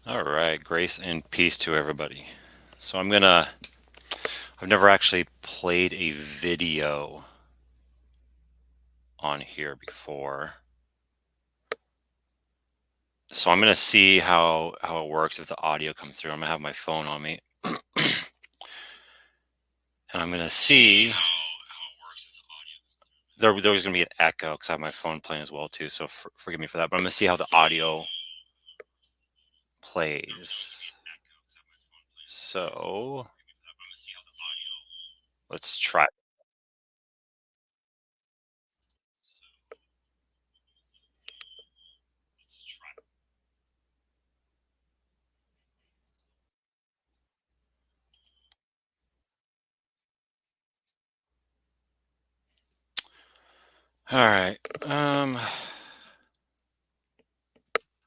All right, grace and peace to everybody. So I've never actually played a video on here before. So I'm gonna see how it works if the audio comes through. I'm gonna have my phone on me. And I'm gonna see how it works if the audio there's gonna be an echo because I have my phone playing as well too. So forgive me for that. But I'm gonna see how the audio plays. So let's try. All right.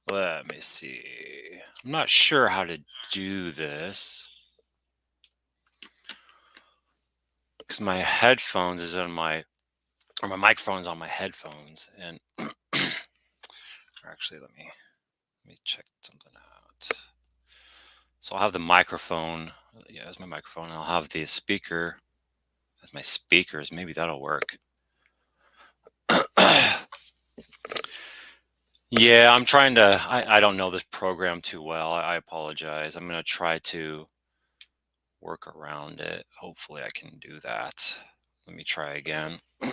Let me see. I'm not sure how to do this because my headphones is on my microphone's on my headphones, and or actually, let me check something out. So I'll have the microphone, yeah, as my microphone. And I'll have the speaker as my speakers. Maybe that'll work. Yeah, I'm trying to. I don't know this program too well. I apologize. I'm gonna try to work around it. Hopefully, I can do that. Let me try again. My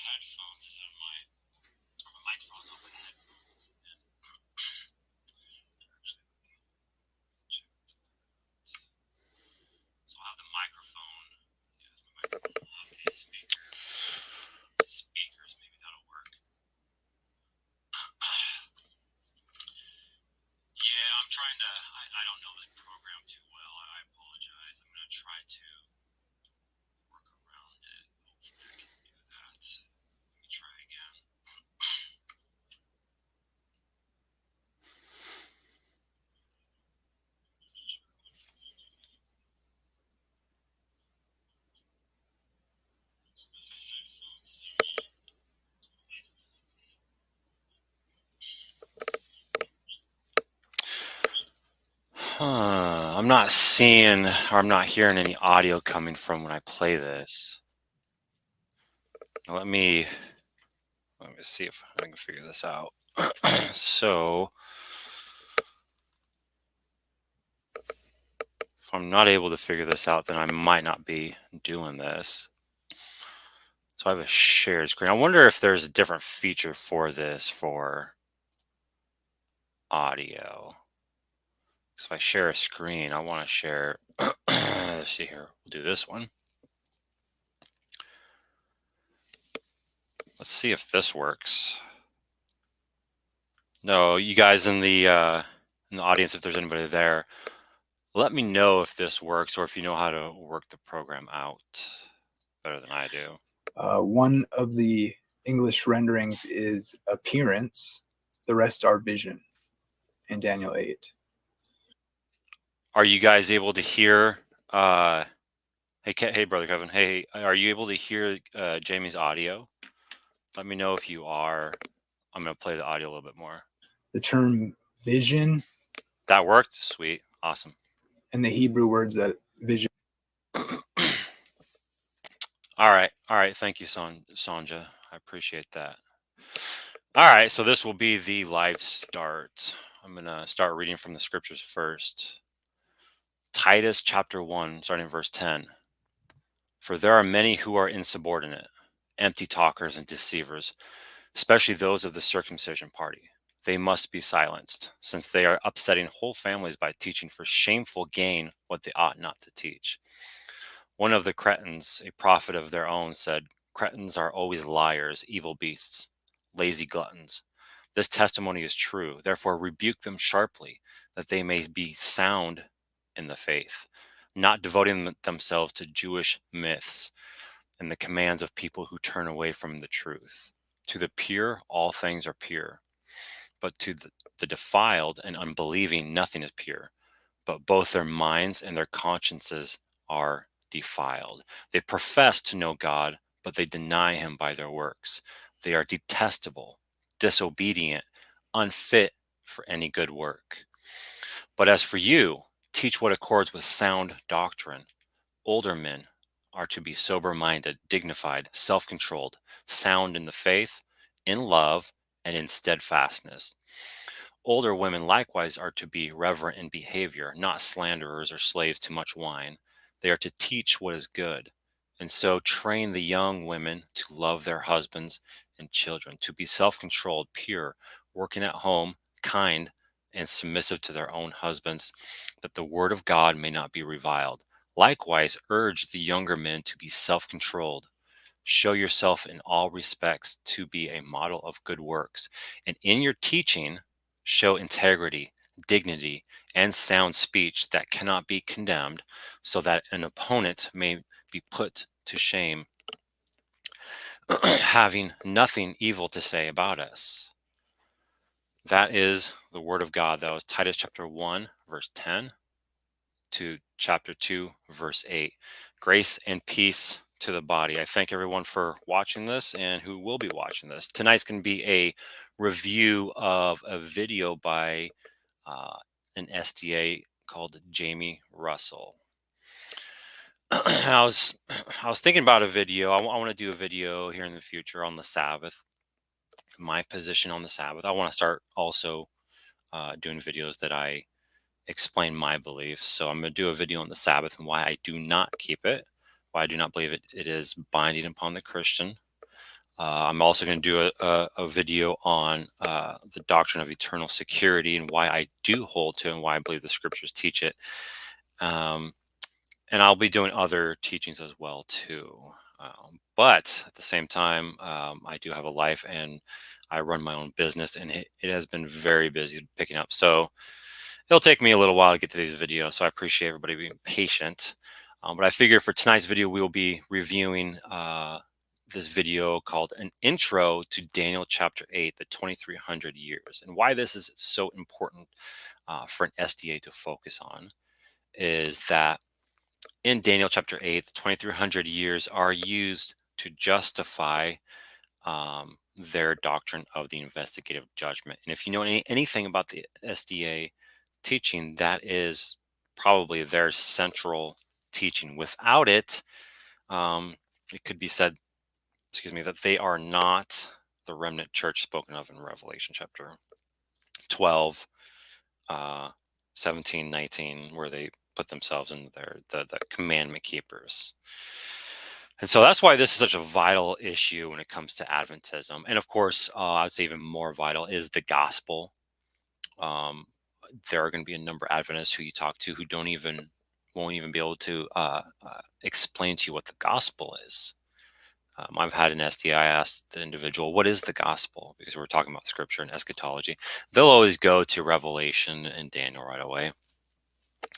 headphones is on my microphone's on my headphones. So I'll have the microphone. Yeah, my microphone. I'll have the speakers. Maybe that'll work. Yeah, I'm trying to. I don't know this program too well. I apologize. I'm gonna try to work around it. Hopefully, I can do that. Let me try again. I'm not seeing or I'm not hearing any audio coming from when I play this. Let me see if I can figure this out. So if I'm not able to figure this out, then I might not be doing this. So I have a shared screen. I wonder if there's a different feature for this for audio. So if I share a screen, I want to share. Let's see here. We'll do this one. Let's see if this works. No, you guys in the audience, if there's anybody there, let me know if this works or if you know how to work the program out better than I do. One of the English renderings is appearance, the rest are vision in Daniel 8. Are you guys able to hear? Hey, brother Kevin. Hey, are you able to hear Jamie's audio? Let me know if you are. I'm gonna play the audio a little bit more. The term vision. That worked. Sweet. Awesome. And the Hebrew words that vision. All right. Thank you, Sanja. I appreciate that. All right. So this will be the live start. I'm gonna start reading from the scriptures first. Titus chapter 1, starting verse 10. For there are many who are insubordinate, empty talkers and deceivers, especially those of the circumcision party. They must be silenced, since they are upsetting whole families by teaching for shameful gain what they ought not to teach. One of the Cretans, a prophet of their own, said, Cretans are always liars, evil beasts, lazy gluttons. This testimony is true. Therefore, rebuke them sharply, that they may be sound in the faith, not devoting themselves to Jewish myths and the commands of people who turn away from the truth. To the pure, all things are pure, but to the defiled and unbelieving, nothing is pure, but both their minds and their consciences are defiled. They profess to know God, but they deny him by their works. They are detestable, disobedient, unfit for any good work. But as for you, teach what accords with sound doctrine. Older men are to be sober minded, dignified, self controlled, sound in the faith, in love, and in steadfastness. Older women likewise are to be reverent in behavior, not slanderers or slaves to much wine. They are to teach what is good, and so train the young women to love their husbands and children, to be self controlled, pure, working at home, kind, and submissive to their own husbands, that the word of God may not be reviled. Likewise, urge the younger men to be self controlled. Show yourself in all respects to be a model of good works. And in your teaching, show integrity, dignity, and sound speech that cannot be condemned, so that an opponent may be put to shame, having nothing evil to say about us. That is the word of God. That was Titus chapter 1, verse 10 to chapter 2, verse 8. Grace and peace to the body. I thank everyone for watching this and who will be watching this. Tonight's going to be a review of a video by uh, an SDA called Jamie Russell. I was thinking about a video. I want to do a video here in the future on the Sabbath, my position on the Sabbath. I want to start also doing videos that I explain my beliefs. So I'm going to do a video on the Sabbath and why I do not keep it, why I do not believe it is binding upon the Christian. I'm also going to do a video on the doctrine of eternal security and why I do hold to and why I believe the scriptures teach it. And I'll be doing other teachings as well too. But at the same time, I do have a life and I run my own business, and it has been very busy picking up. So it'll take me a little while to get to these videos, so I appreciate everybody being patient. But I figure for tonight's video, we will be reviewing this video called An Intro to Daniel chapter 8, the 2300 years. And why this is so important for an SDA to focus on is that in Daniel chapter 8, the 2300 years are used to justify their doctrine of the investigative judgment. And if you know anything about the SDA teaching, that is probably their central teaching. Without it, it could be said, that they are not the remnant church spoken of in Revelation chapter 12, 17, 19, where they put themselves in the commandment keepers. And so that's why this is such a vital issue when it comes to Adventism. And of course, I'd say even more vital is the gospel. There are going to be a number of Adventists who you talk to who won't even be able to explain to you what the gospel is. I've had an SDI ask the individual, what is the gospel? Because we're talking about scripture and eschatology. They'll always go to Revelation and Daniel right away.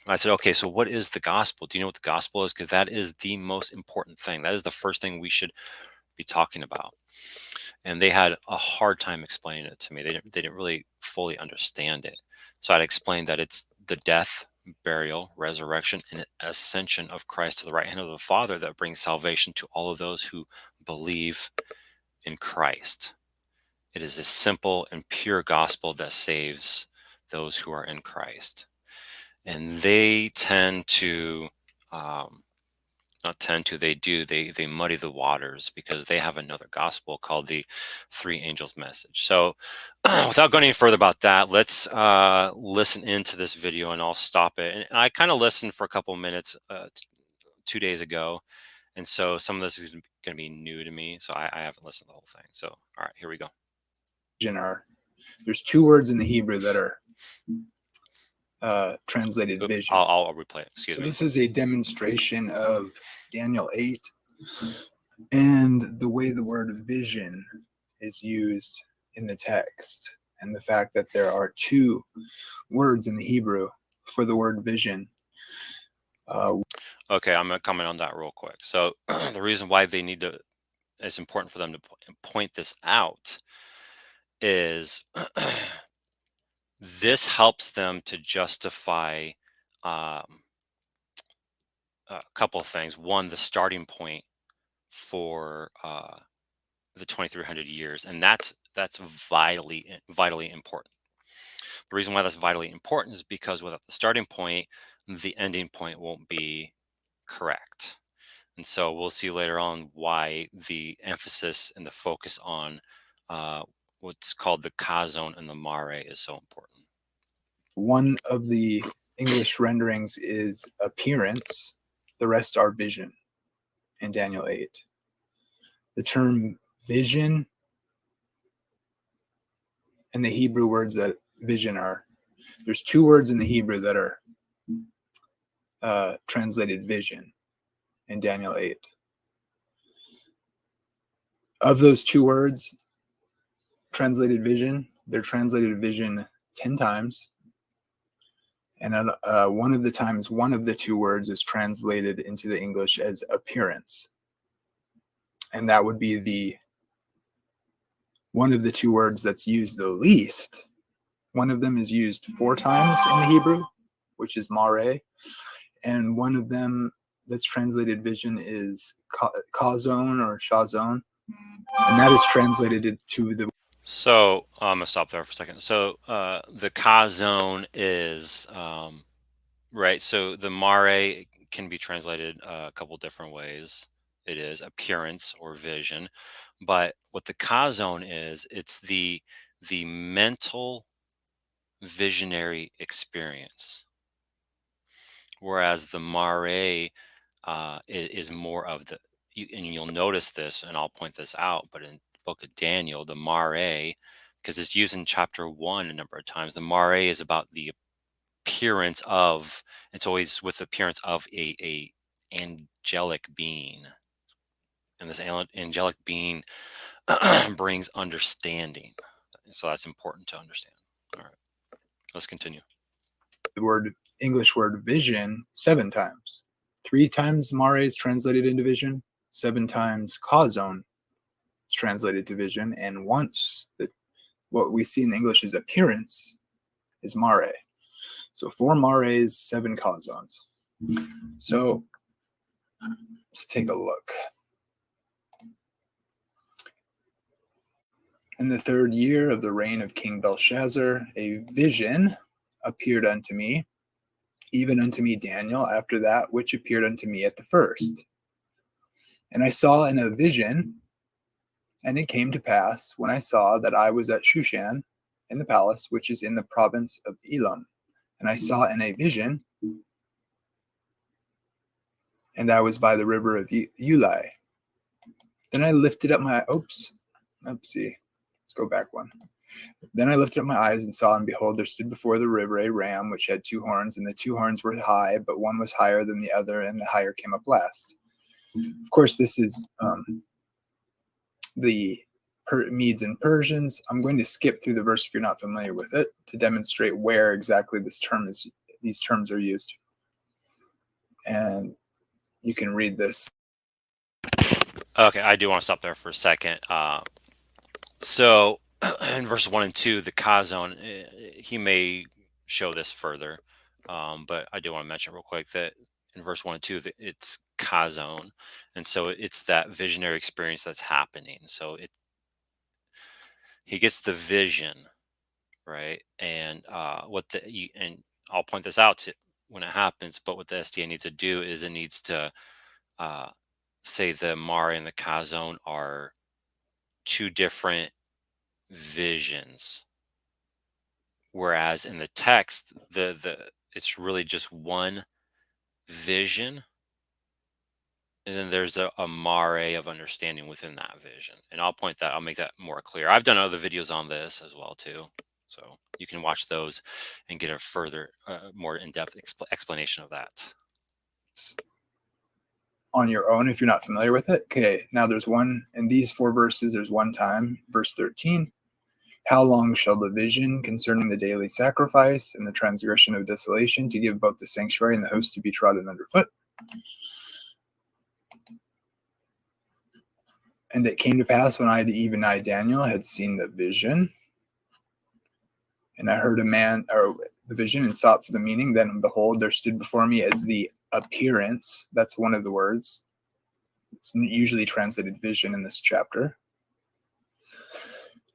I said, okay, so what is the gospel? Do you know what the gospel is? Because that is the most important thing. That is the first thing we should be talking about. And they had a hard time explaining it to me. They didn't really fully understand it. So I'd explained that it's the death, burial, resurrection, and ascension of Christ to the right hand of the Father that brings salvation to all of those who believe in Christ. It is a simple and pure gospel that saves those who are in Christ. And they tend to, they muddy the waters because they have another gospel called the Three Angels Message. So without going any further about that, let's listen into this video and I'll stop it. And I kind of listened for a couple of minutes 2 days ago. And so some of this is going to be new to me. So I haven't listened to the whole thing. So, all right, here we go. There's two words in the Hebrew that are translated vision. I'll replay it. Excuse me. This is a demonstration of Daniel 8 and the way the word vision is used in the text, and the fact that there are two words in the Hebrew for the word vision. Okay, I'm going to comment on that real quick. So the reason why it's important for them to point this out is this helps them to justify a couple of things. One, the starting point for the 2300 years, and that's vitally important. The reason why that's vitally important is because without the starting point, the ending point won't be correct. And so we'll see later on why the emphasis and the focus on uh, what's called the Kazon and the Mare is so important. One of the English renderings is appearance, the rest are vision in Daniel 8. The term vision and the Hebrew words that vision are, there's two words in the Hebrew that are translated vision in Daniel 8. Of those two words, translated vision, they're translated vision 10 times. And one of the times, one of the two words is translated into the English as appearance. And that would be one of the two words that's used the least. One of them is used 4 times in the Hebrew, which is mare. And one of them that's translated vision is kazon or shazon. And that is translated to the... So I'm gonna stop there for a second. So the Kazon is right. So the Mare can be translated a couple different ways. It is appearance or vision, but what the Kazon is, it's the mental visionary experience, whereas the Mare is more of the. And you'll notice this, and I'll point this out. But in the book of Daniel, the Mare, because it's used in chapter 1 a number of times, the Mare is about the appearance of. It's always with the appearance of a angelic being, and this angelic being brings understanding. So that's important to understand. All right, let's continue. The English word vision 7 times. 3 times mare is translated into vision, 7 times kazon is translated to vision, and once what we see in English as appearance is mare. So 4 mares, 7 kazons. So let's take a look. In the 3rd year of the reign of King Belshazzar, a vision appeared unto me, even unto me Daniel, after that which appeared unto me at the first. And I saw in a vision, and it came to pass, when I saw, that I was at Shushan, in the palace, which is in the province of Elam. And I saw in a vision, and I was by the river of Ulai. Then I lifted up my... Oopsie. Let's go back one. Then I lifted up my eyes and saw, and behold, there stood before the river a ram which had 2 horns, and the 2 horns were high, but one was higher than the other, and the higher came up last. Of course, this is the Medes and Persians. I'm going to skip through the verse if you're not familiar with it to demonstrate where exactly these terms are used. And you can read this. Okay, I do want to stop there for a second. So in verse 1 and 2, the Kazon, he may show this further, but I do want to mention real quick that in verse 1 and 2, it's Kazon, and so it's that visionary experience that's happening. So he gets the vision, right? And and I'll point this out to when it happens. But what the SDA needs to do is it needs to say the Mare and the Kazon are 2 different visions, whereas in the text it's really just one vision, and then there's a mare of understanding within that vision. And I'll make that more clear. I've done other videos on this as well too, so you can watch those and get a further more in-depth explanation of that On your own if you're not familiar with it. Okay, now there's one in these 4 verses. There's one time, verse 13. How long shall the vision concerning the daily sacrifice and the transgression of desolation to give both the sanctuary and the host to be trodden underfoot? And it came to pass when I, Daniel, had seen the vision, and I heard a man, or the vision, and sought for the meaning. Then behold, there stood before me as the appearance. That's one of the words. It's usually translated vision in this chapter.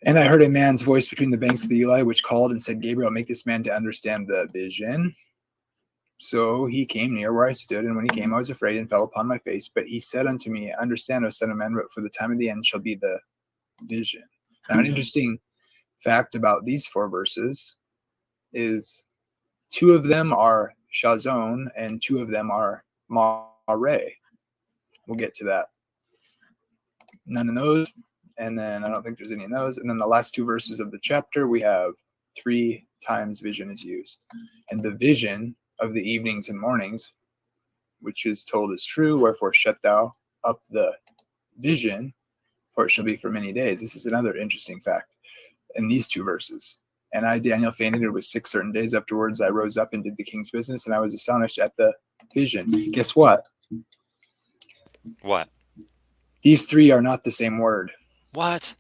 And I heard a man's voice between the banks of the Eli, which called and said, Gabriel, make this man to understand the vision. So he came near where I stood, and when he came, I was afraid and fell upon my face. But he said unto me, understand, O son of man, for the time of the end shall be the vision. Now, an interesting fact about these 4 verses is 2 of them are Shazon and 2 of them are Mare. We'll get to that. None in those, and then I don't think there's any in those. And then the last 2 verses of the chapter, we have 3 times vision is used. And the vision of the evenings and mornings, which is told is true, wherefore shut thou up the vision, for it shall be for many days. This is another interesting fact in these 2 verses. And I, Daniel, fainted. It was 6 certain days afterwards. I rose up and did the king's business, and I was astonished at the vision. Guess what? What? These 3 are not the same word. What?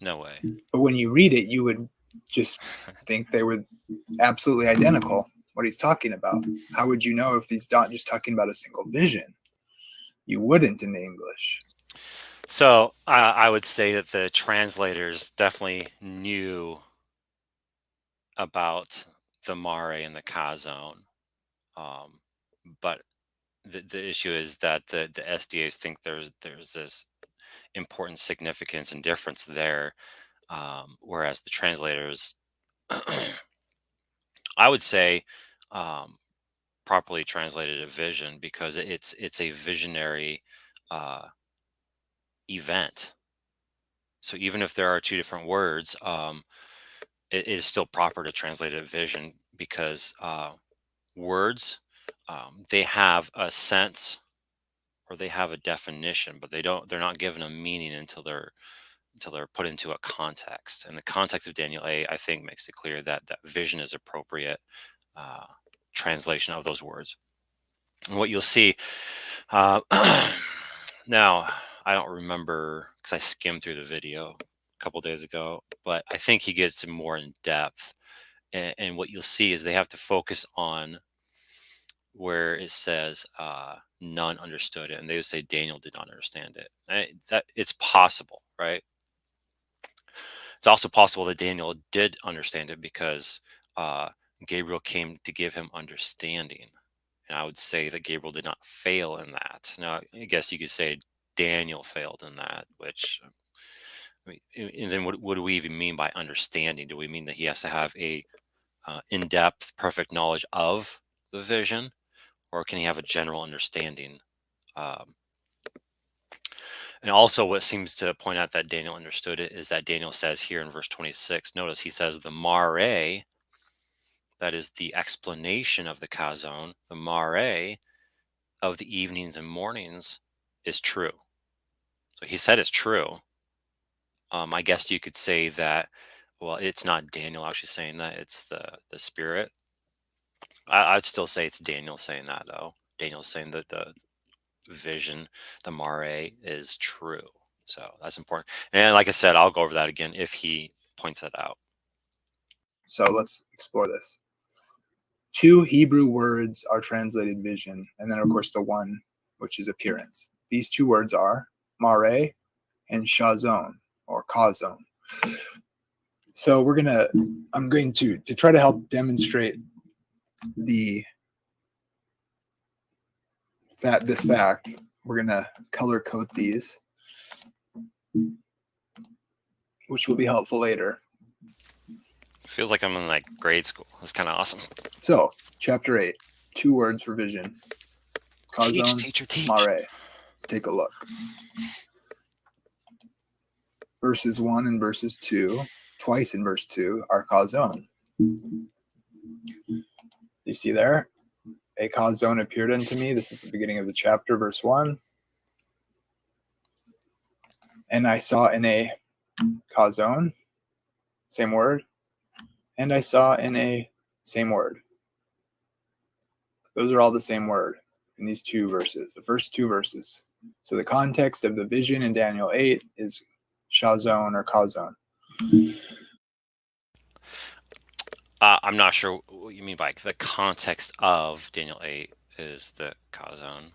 No way. But when you read it, you would just think they were absolutely identical, what he's talking about. How would you know if he's not just talking about a single vision? You wouldn't in the English. So I would say that the translators definitely knew about the Mare and the Kazon. But the issue is that the SDAs think there's this important significance and difference there, whereas the translators, I would say, properly translated a vision because it's a visionary event. So even if there are 2 different words, it is still proper to translate a vision because words, they have a sense or they have a definition, but they're not given a meaning until they're put into a context. And the context of Daniel 8, I think, makes it clear that that vision is appropriate translation of those words. And what you'll see now, I don't remember because I skimmed through the video a couple days ago, but I think he gets more in depth. And what you'll see is they have to focus on where it says none understood it, and they would say Daniel did not understand it. That it's possible, right? It's also possible that Daniel did understand it because Gabriel came to give him understanding. And I would say that Gabriel did not fail in that. Now, I guess you could say Daniel failed in that, which, I mean, and then what do we even mean by understanding? Do we mean that he has to have a in-depth, perfect knowledge of the vision, or can he have a general understanding? And also what seems to point out that Daniel understood it is that Daniel says here in verse 26, notice he says the Mare, that is the explanation of the Kazon, the Mare of the evenings and mornings is true. So he said it's true. I guess you could say that, well, it's not Daniel actually saying that, it's the Spirit. I'd still say it's Daniel saying that, though. Daniel's saying that the vision, the Mare, is true. So that's important. And like I said, I'll go over that again if he points that out. So let's explore this. 2 Hebrew words are translated vision, and then of course the one which is appearance. These 2 words are Mare and Shazon or Kazon. So I'm going to try to help demonstrate this fact. We're gonna color code these, which will be helpful later. Feels like I'm in like grade school. That's kind of awesome. So, chapter 8, 2 words for vision. Kazon, Teach, teacher, Mare. Let's take a look. Verses 1 and verses 2, twice in verse 2, are Kazon. You see there? A Kazon appeared unto me. This is the beginning of the chapter, verse 1. And I saw in a Kazon, same word. And I saw in a same word. Those are all the same word in these 2 verses, the first 2 verses. So the context of the vision in Daniel 8 is Shazon or Kazon. I'm not sure what you mean by the context of Daniel 8 is the Kazon.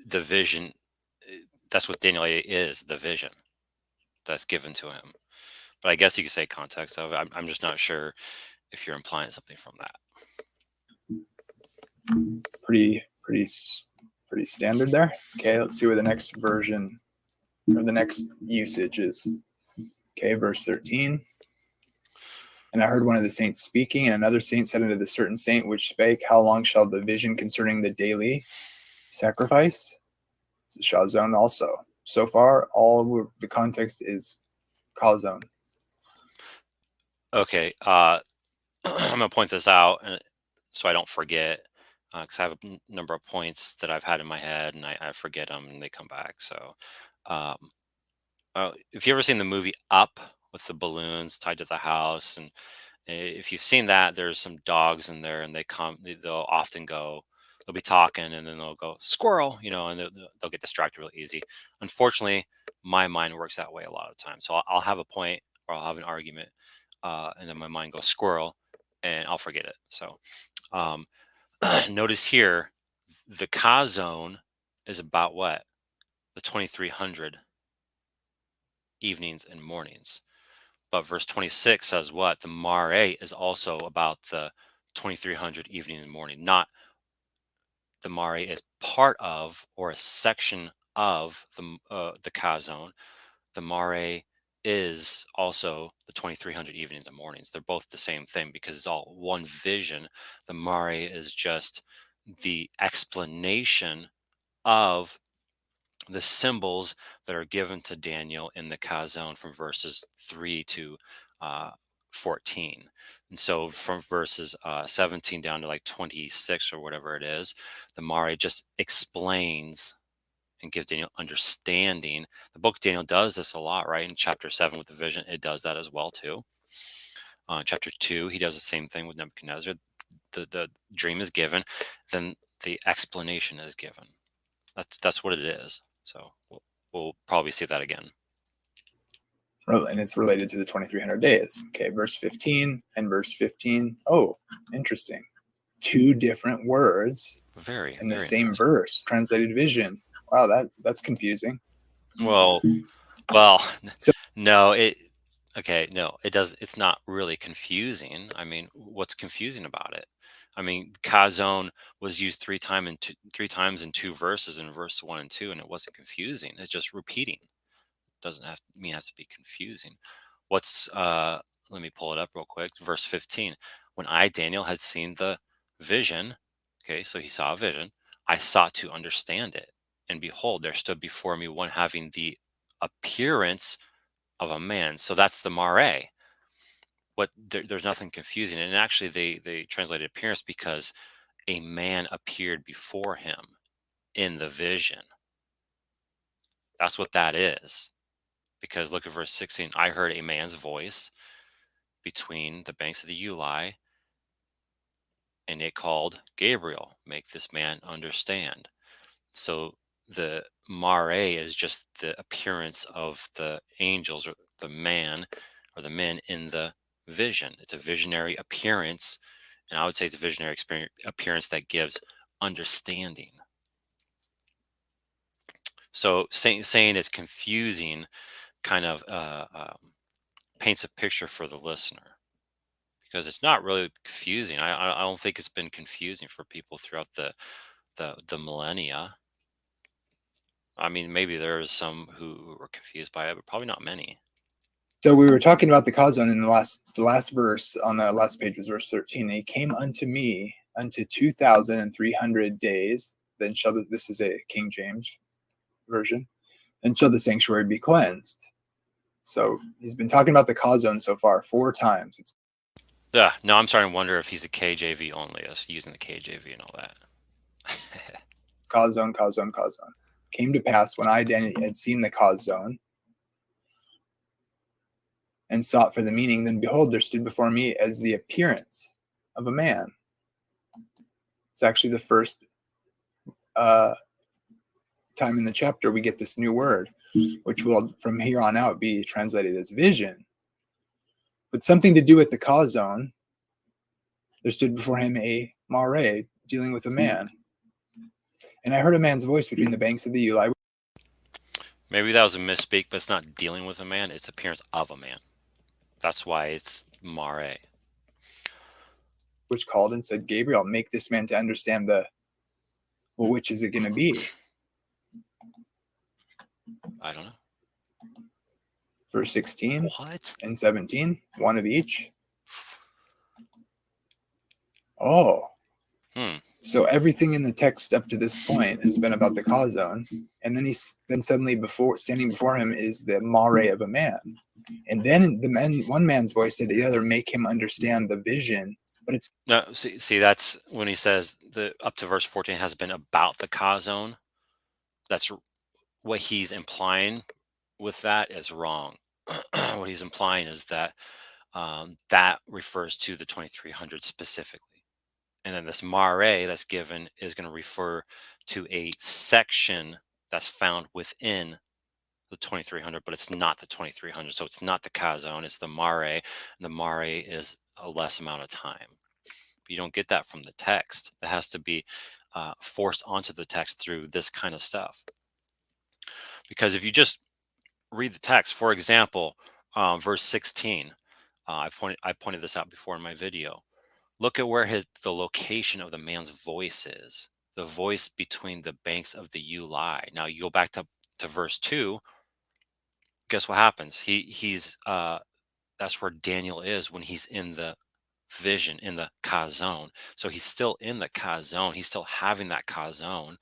The vision, that's what Daniel 8 is, the vision that's given to him. But I guess you could say context of it. I'm just not sure if you're implying something from that. Pretty standard there. Okay, let's see where the next version or the next usage is. Okay, verse 13. And I heard one of the saints speaking, and another saint said unto the certain saint which spake, how long shall the vision concerning the daily sacrifice? It's Shazon also. So far, all the context is Kazon. Okay, I'm gonna point this out, and so I don't forget, because I have a number of points that I've had in my head, and I forget them, and they come back. So, um, if you ever seen the movie Up with the balloons tied to the house, and if you've seen that, there's some dogs in there, and they'll often go, they'll be talking, and then they'll go squirrel, and they'll get distracted real easy. Unfortunately, my mind works that way a lot of times. So I'll have a point or I'll have an argument, and then my mind goes squirrel, and I'll forget it. So um, notice here, the Kazon is about what? The 2300 evenings and mornings. But verse 26 says what? The Mare is also about the 2300 evening and morning. Not the Mare is part of or a section of the Kazon. The Mare is also the 2300 evenings and mornings. They're both the same thing because it's all one vision. The Mare is just the explanation of the symbols that are given to Daniel in the Kazon from verses 3 to 14. And so from verses 17 down to like 26 or whatever it is, the Mare just explains and gives Daniel understanding. The book of Daniel does this a lot, right? In chapter 7 with the vision, it does that as well too. Chapter 2, he does the same thing with Nebuchadnezzar. The dream is given, then the explanation is given. That's what it is. So we'll probably see that again. And it's related to the 2300 days. Okay, verse 15 and verse 15. Oh, interesting. Two different words in the same verse, translated vision. Wow, that's confusing. Well, no, it does. It's not really confusing. I mean, what's confusing about it? I mean, Kazon was used three times in two verses, in verse 1 and 2, and it wasn't confusing. It's just repeating. Doesn't have to mean it has to be confusing. Let me pull it up real quick. Verse 15. When I, Daniel, had seen the vision, okay, so he saw a vision, I sought to understand it. And behold, there stood before me one having the appearance of a man. So that's the Mare. There's nothing confusing. And actually they translated appearance because a man appeared before him in the vision. That's what that is. Because look at verse 16. I heard a man's voice between the banks of the Ulai, and it called Gabriel, make this man understand. So the Mare is just the appearance of the angels or the man or the men in the vision. It's a visionary appearance, and I would say it's a visionary appearance that gives understanding. So saying it's confusing kind of paints a picture for the listener, because it's not really confusing. I don't think it's been confusing for people throughout the millennia. I mean, maybe there's some who were confused by it, but probably not many. So we were talking about the Kazon in the last verse on the last page was verse 13. He came unto me unto 2,300 days. Then this is a King James version. And shall the sanctuary be cleansed. So he's been talking about the Kazon so far 4 times. Yeah, no, I'm starting to wonder if he's a KJV only, us using the KJV and all that. Kazon. Came to pass when I, Daniel, had seen the Kazon and sought for the meaning, then behold, there stood before me as the appearance of a man. It's actually the first time in the chapter we get this new word, which will from here on out be translated as vision. But something to do with the Kazon. There stood before him a mare, dealing with a man. And I heard a man's voice between the banks of the Uli. Maybe that was a misspeak, but it's not dealing with a man, it's appearance of a man. That's why it's mare. Which called and said, Gabriel, make this man to understand which is it going to be? I don't know. Verse 16 What? and 17, one of each. Oh. So everything in the text up to this point has been about the kazon, and then suddenly standing before him is the mare of a man, and then one man's voice said to the other, make him understand the vision. But it's no. See, that's when he says up to verse 14 has been about the kazon. That's what he's implying with that is wrong. What he's implying is that that refers to the 2300 specifically. And then this mare that's given is going to refer to a section that's found within the 2300, but it's not the 2300. So it's not the kazon, it's the mare. And the mare is a less amount of time. But you don't get that from the text. That has to be forced onto the text through this kind of stuff. Because if you just read the text, for example, verse 16, I pointed this out before in my video. Look at where the location of the man's voice is. The voice between the banks of the Uli. Now you go back to verse 2. Guess what happens? He's that's where Daniel is when he's in the vision, in the kazon. So he's still in the kazon. He's still having that kazon.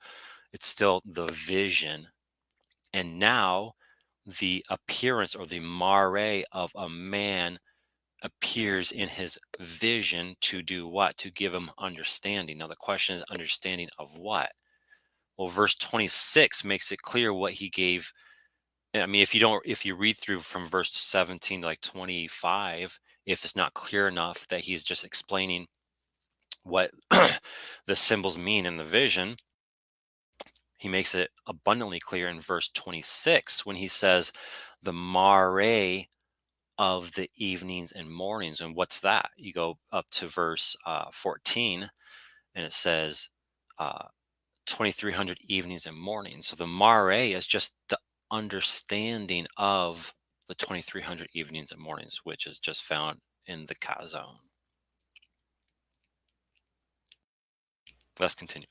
It's still the vision. And now the appearance or the mare of a man appears in his vision to do what? To give him understanding. Now the question is understanding of what? Well, verse 26 makes it clear what he gave. I mean, if you read through from verse 17 to like 25, if it's not clear enough that he's just explaining what the symbols mean in the vision, he makes it abundantly clear in verse 26 when he says the mare of the evenings and mornings. And what's that? You go up to verse 14 and it says 2300 evenings and mornings. So the mare is just the understanding of the 2300 evenings and mornings, which is just found in the kazon. Let's continue.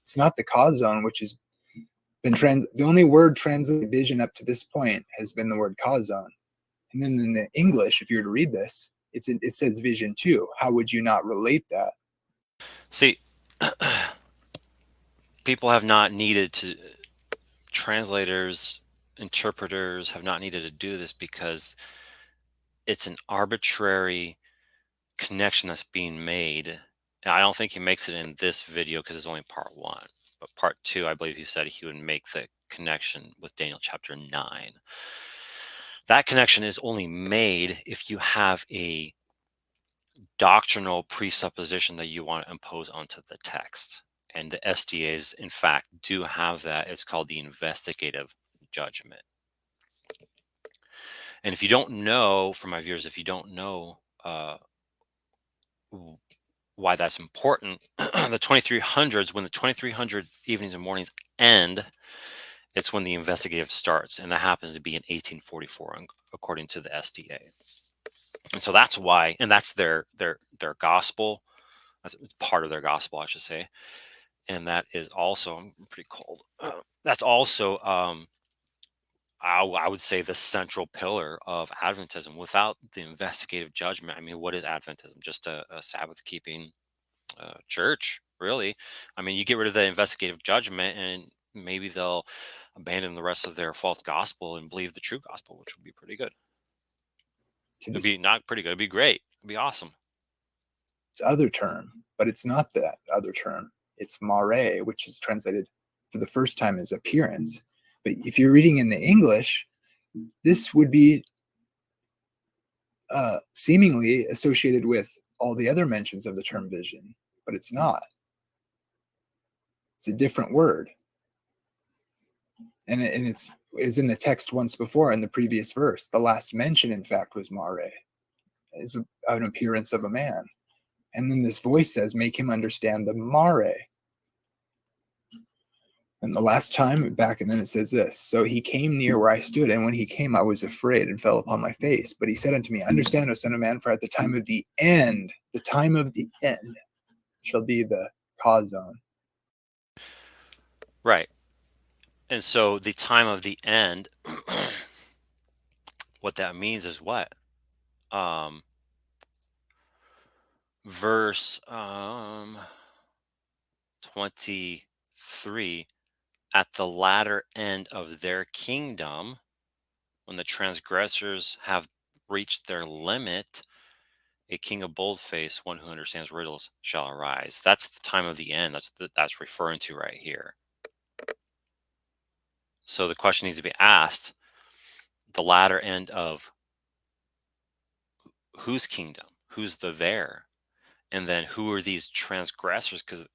It's not the kazon, which has been the only word translated vision up to this point has been the word kazon. And then in the English, if you were to read this, it says vision too. How would you not relate that? See, people have not needed to, translators, interpreters have not needed to do this because it's an arbitrary connection that's being made. And I don't think he makes it in this video because it's only part 1. But part 2, I believe he said he would make the connection with Daniel chapter 9. That connection is only made if you have a doctrinal presupposition that you want to impose onto the text. And the SDAs, in fact, do have that. It's called the investigative judgment. And if you don't know, for my viewers, if you don't know why that's important, the 2300s, when the 2300 evenings and mornings end, it's when the investigative starts, and that happens to be in 1844, according to the SDA. And so that's why, and that's their gospel. That's part of their gospel, I should say. And that is also, I'm pretty cold. That's also, I would say, the central pillar of Adventism. Without the investigative judgment, I mean, what is Adventism? Just a Sabbath-keeping church, really. I mean, you get rid of the investigative judgment, and maybe they'll abandon the rest of their false gospel and believe the true gospel, which would be pretty good. It'd be not pretty good. It'd be great. It'd be awesome. It's other term, but it's not that other term. It's mare, which is translated for the first time as appearance. But if you're reading in the English, this would be seemingly associated with all the other mentions of the term vision, but it's not. It's a different word. And it's is in the text once before in the previous verse. The last mention, in fact, was mare, is an appearance of a man. And then this voice says, make him understand the mare. And the last time back, and then it says this: so he came near where I stood, and when he came, I was afraid and fell upon my face. But he said unto me, understand, O son of man, for at the time of the end shall be the kazon. Right. And so the time of the end, what that means is what? Verse 23, at the latter end of their kingdom, when the transgressors have reached their limit, a king of boldface, one who understands riddles, shall arise. That's the time of the end. That's referring to right here. So the question needs to be asked: the latter end of whose kingdom? Who's the there? And then who are these transgressors? Because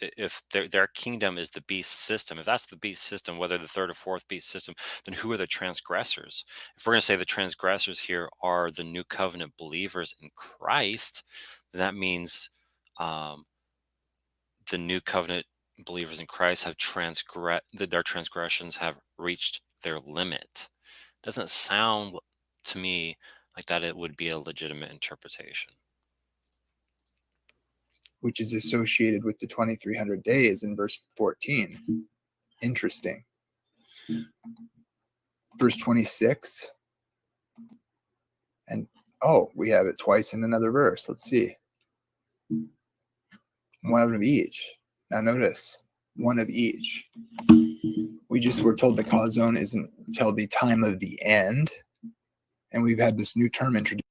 if their kingdom is the beast system, if that's the beast system, whether the third or fourth beast system, then who are the transgressors? If we're going to say the transgressors here are the new covenant believers in Christ, then that means the new covenant believers in Christ have their transgressions have reached their limit. Doesn't sound to me like that it would be a legitimate interpretation. Which is associated with the 2300 days in verse 14. Interesting. Verse 26. And we have it twice in another verse. Let's see. One of each. Now notice, one of each. We just were told the kazon isn't until the time of the end. And we've had this new term introduced.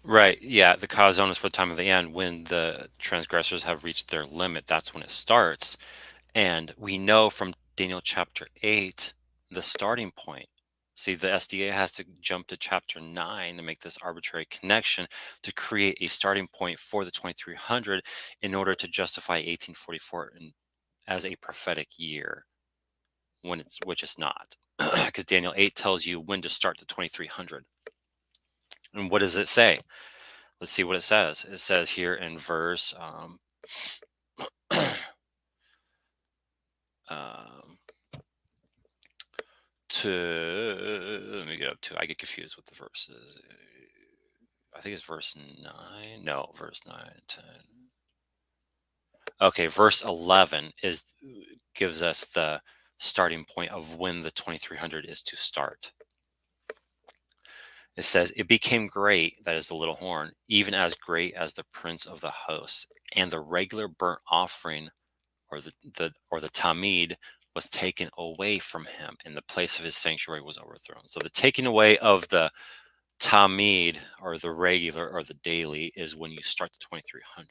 Right. Yeah. The kazon is for the time of the end. When the transgressors have reached their limit, that's when it starts. And we know from Daniel chapter 8, the starting point. See, the SDA has to jump to chapter 9 to make this arbitrary connection to create a starting point for the 2300 in order to justify 1844 as a prophetic year, which it's not. Because Daniel 8 tells you when to start the 2300. And what does it say? Let's see what it says. It says here in verse let me get up to, I get confused with the verses. I think it's verse 9. No, verse 9, 10. Okay, verse 11 gives us the starting point of when the 2300 is to start. It says, it became great, that is the little horn, even as great as the prince of the host, and the regular burnt offering, or the tamid, was taken away from him, and the place of his sanctuary was overthrown. So the taking away of the tamid, or the regular, or the daily, is when you start the 2300,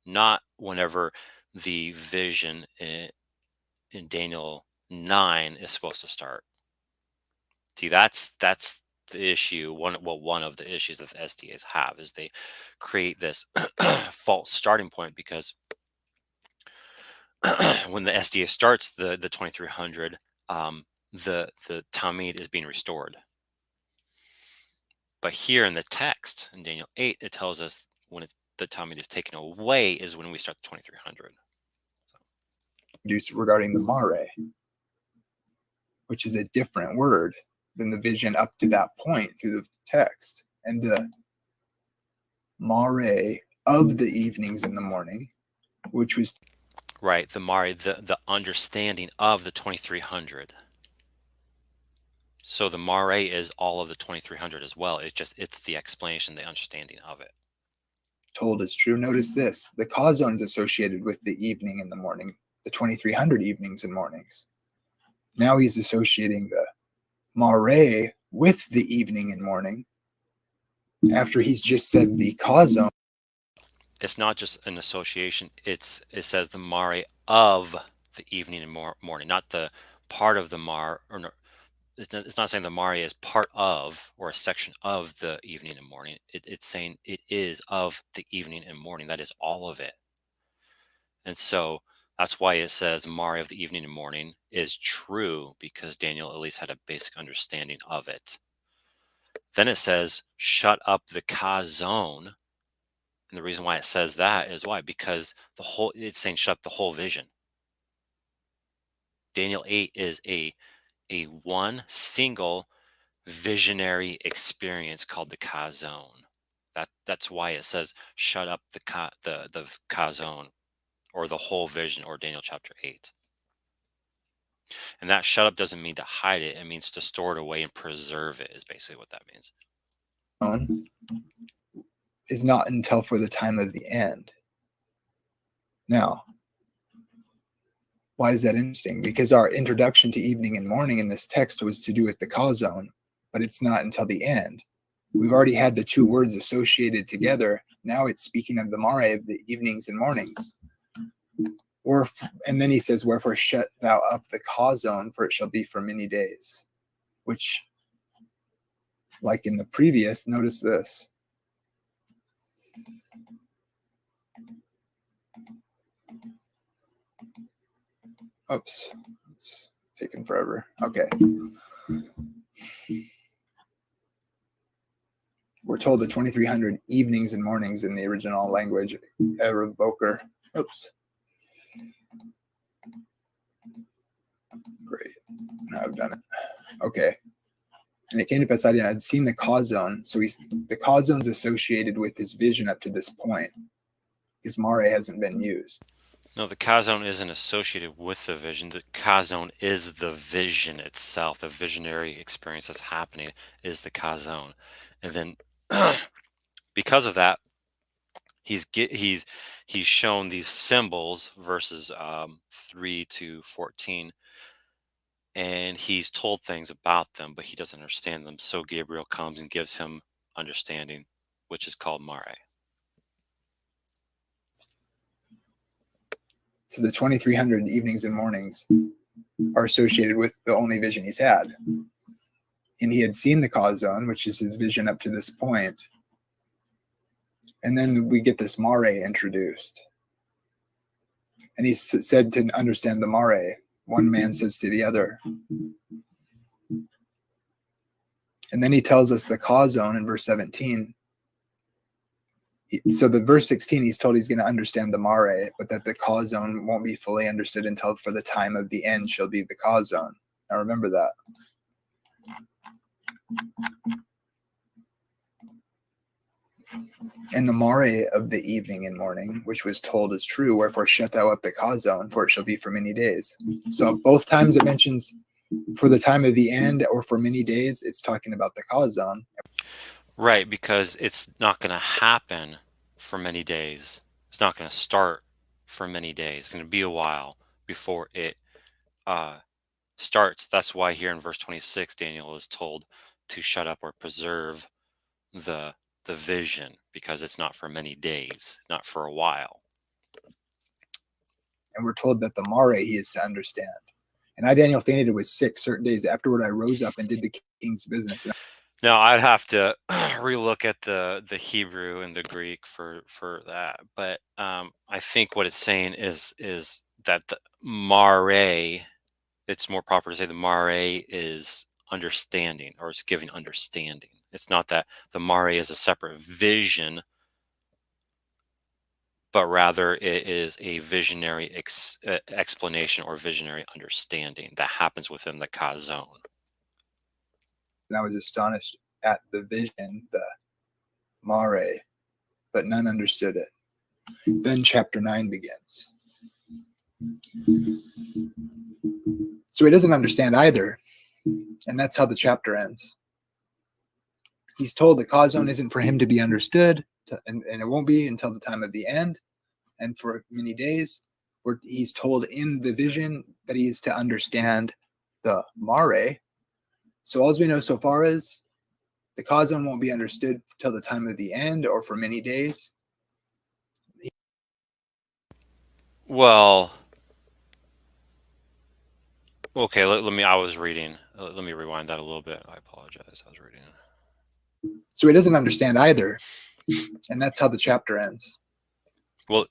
not whenever the vision in Daniel 9 is supposed to start. See, that's the issue. One of the issues that the SDAs have is they create this false starting point, because when the SDA starts the 2300, the Talmud is being restored. But here in the text in Daniel 8, it tells us when the Talmud is taken away is when we start the 2300. Regarding the mare, which is a different word than the vision up to that point through the text. And the mare of the evenings in the morning, which was right, the mare, the understanding of the 2300. So the mare is all of the 2300 as well. It's the explanation, the understanding of it. Told is true. Notice this: the kazon is associated with the evening and the morning, the 2300 evenings and mornings. Now he's associating the mare with the evening and morning, after he's just said the kazon. It's not just an association. It says the mare of the evening and morning, not the part of the mar. Or no, it's not saying the mare is part of or a section of the evening and morning. It's saying it is of the evening and morning. That is all of it. And so that's why it says mare of the evening and morning is true, because Daniel at least had a basic understanding of it. Then it says, shut up the kazon. And the reason why it says that is why? Because it's saying shut the whole vision. Daniel 8 is a one single visionary experience called the Kazon. That's why it says shut up the Kazon, or the whole vision, or Daniel chapter 8. And that shut up doesn't mean to hide it. It means to store it away and preserve it, is basically what that means. Is not until for the time of the end. Now, why is that interesting? Because our introduction to evening and morning in this text was to do with the Kazon, but it's not until the end. We've already had the two words associated together. Now it's speaking of the mare of the evenings and mornings. And then he says, wherefore shut thou up the Kazon, for it shall be for many days. Which, like in the previous, notice this. Oops, it's taking forever. Okay. We're told the 2300 evenings and mornings in the original language, Erev Boker. Oops. Great. Now I've done it. Okay. And it came to pass, I had seen the Kazon. So the Kazon's associated with his vision up to this point. His mare hasn't been used. No, the Kazon isn't associated with the vision. The Kazon is the vision itself. The visionary experience that's happening is the Kazon. And then because of that, he's shown these symbols, verses 3 to 14, and he's told things about them, but he doesn't understand them. So Gabriel comes and gives him understanding, which is called mare. So the 2300 evenings and mornings are associated with the only vision he's had. And he had seen the Kazon, which is his vision up to this point. And then we get this mare introduced. And he said to understand the mare, one man says to the other. And then he tells us the Kazon in verse 17. So the verse 16, he's told he's going to understand the mare, but that the Kazon won't be fully understood until for the time of the end shall be the Kazon. Now remember that. And the mare of the evening and morning, which was told is true, wherefore shut thou up the Kazon, for it shall be for many days. So both times it mentions for the time of the end or for many days, it's talking about the Kazon. Right, because it's not going to happen for many days. It's not going to start for many days. It's going to be a while before it starts. That's why here in verse 26, Daniel is told to shut up or preserve the vision, because it's not for many days, not for a while. And we're told that the mare he is to understand. And I, Daniel, fainted and was sick certain days. Afterward, I rose up and did the king's business. Now, I'd have to relook at the Hebrew and the Greek for that. But I think what it's saying is that the mare, it's more proper to say the mare is understanding, or it's giving understanding. It's not that the mare is a separate vision, but rather it is a visionary explanation or visionary understanding that happens within the Kazon. And I was astonished at the vision, the mare, but none understood it. Then chapter 9 begins. So he doesn't understand either. And that's how the chapter ends. He's told the Kazon isn't for him to be understood, and it won't be until the time of the end and for many days, where he's told in the vision that he is to understand the mare. So all we know so far is the Kazon won't be understood till the time of the end or for many days. Well, okay, let me, I was reading. Let me rewind that a little bit. I apologize. I was reading. So he doesn't understand either. And that's how the chapter ends. Well,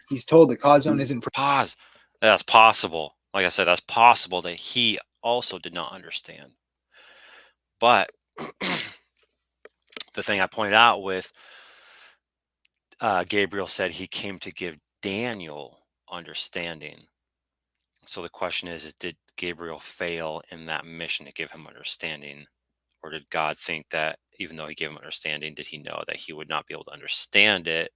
he's told the Kazon isn't for pause. That's possible. Like I said, that's possible that he also did not understand. But the thing I pointed out with Gabriel said he came to give Daniel understanding. So the question is did Gabriel fail in that mission to give him understanding? Or did God think that even though he gave him understanding, did he know that he would not be able to understand it?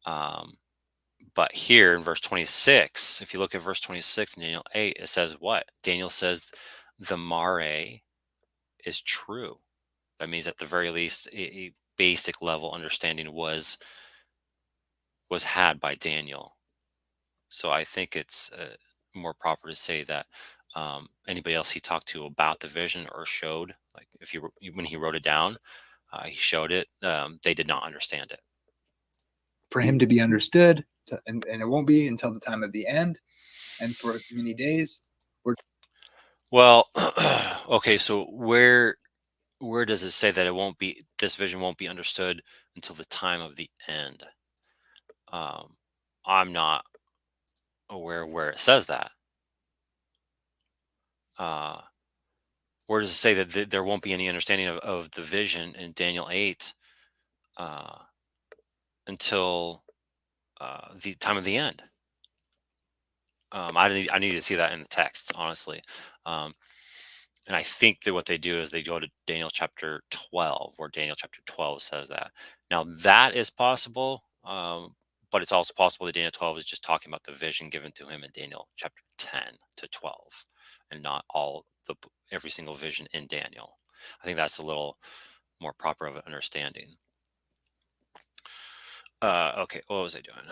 But here in verse 26, if you look at verse 26 in Daniel 8, it says what? Daniel says the mare is true. That means at the very least, a basic level understanding was had by Daniel. So I think it's more proper to say that anybody else he talked to about the vision or showed, like if he when he wrote it down, he showed it. They did not understand it. For him to be understood, and it won't be until the time of the end, and for many days. Well, okay. So where does it say that it won't be this vision won't be understood until the time of the end? I'm not aware where it says that. Uh, where does it say that there won't be any understanding of the vision in Daniel 8 until the time of the end? I need to see that in the text, honestly. And I think that what they do is they go to Daniel chapter 12, where Daniel chapter 12 says that. Now, that is possible, but it's also possible that Daniel 12 is just talking about the vision given to him in Daniel chapter 10 to 12, and not every single vision in Daniel. I think that's a little more proper of an understanding. Okay, what was I doing?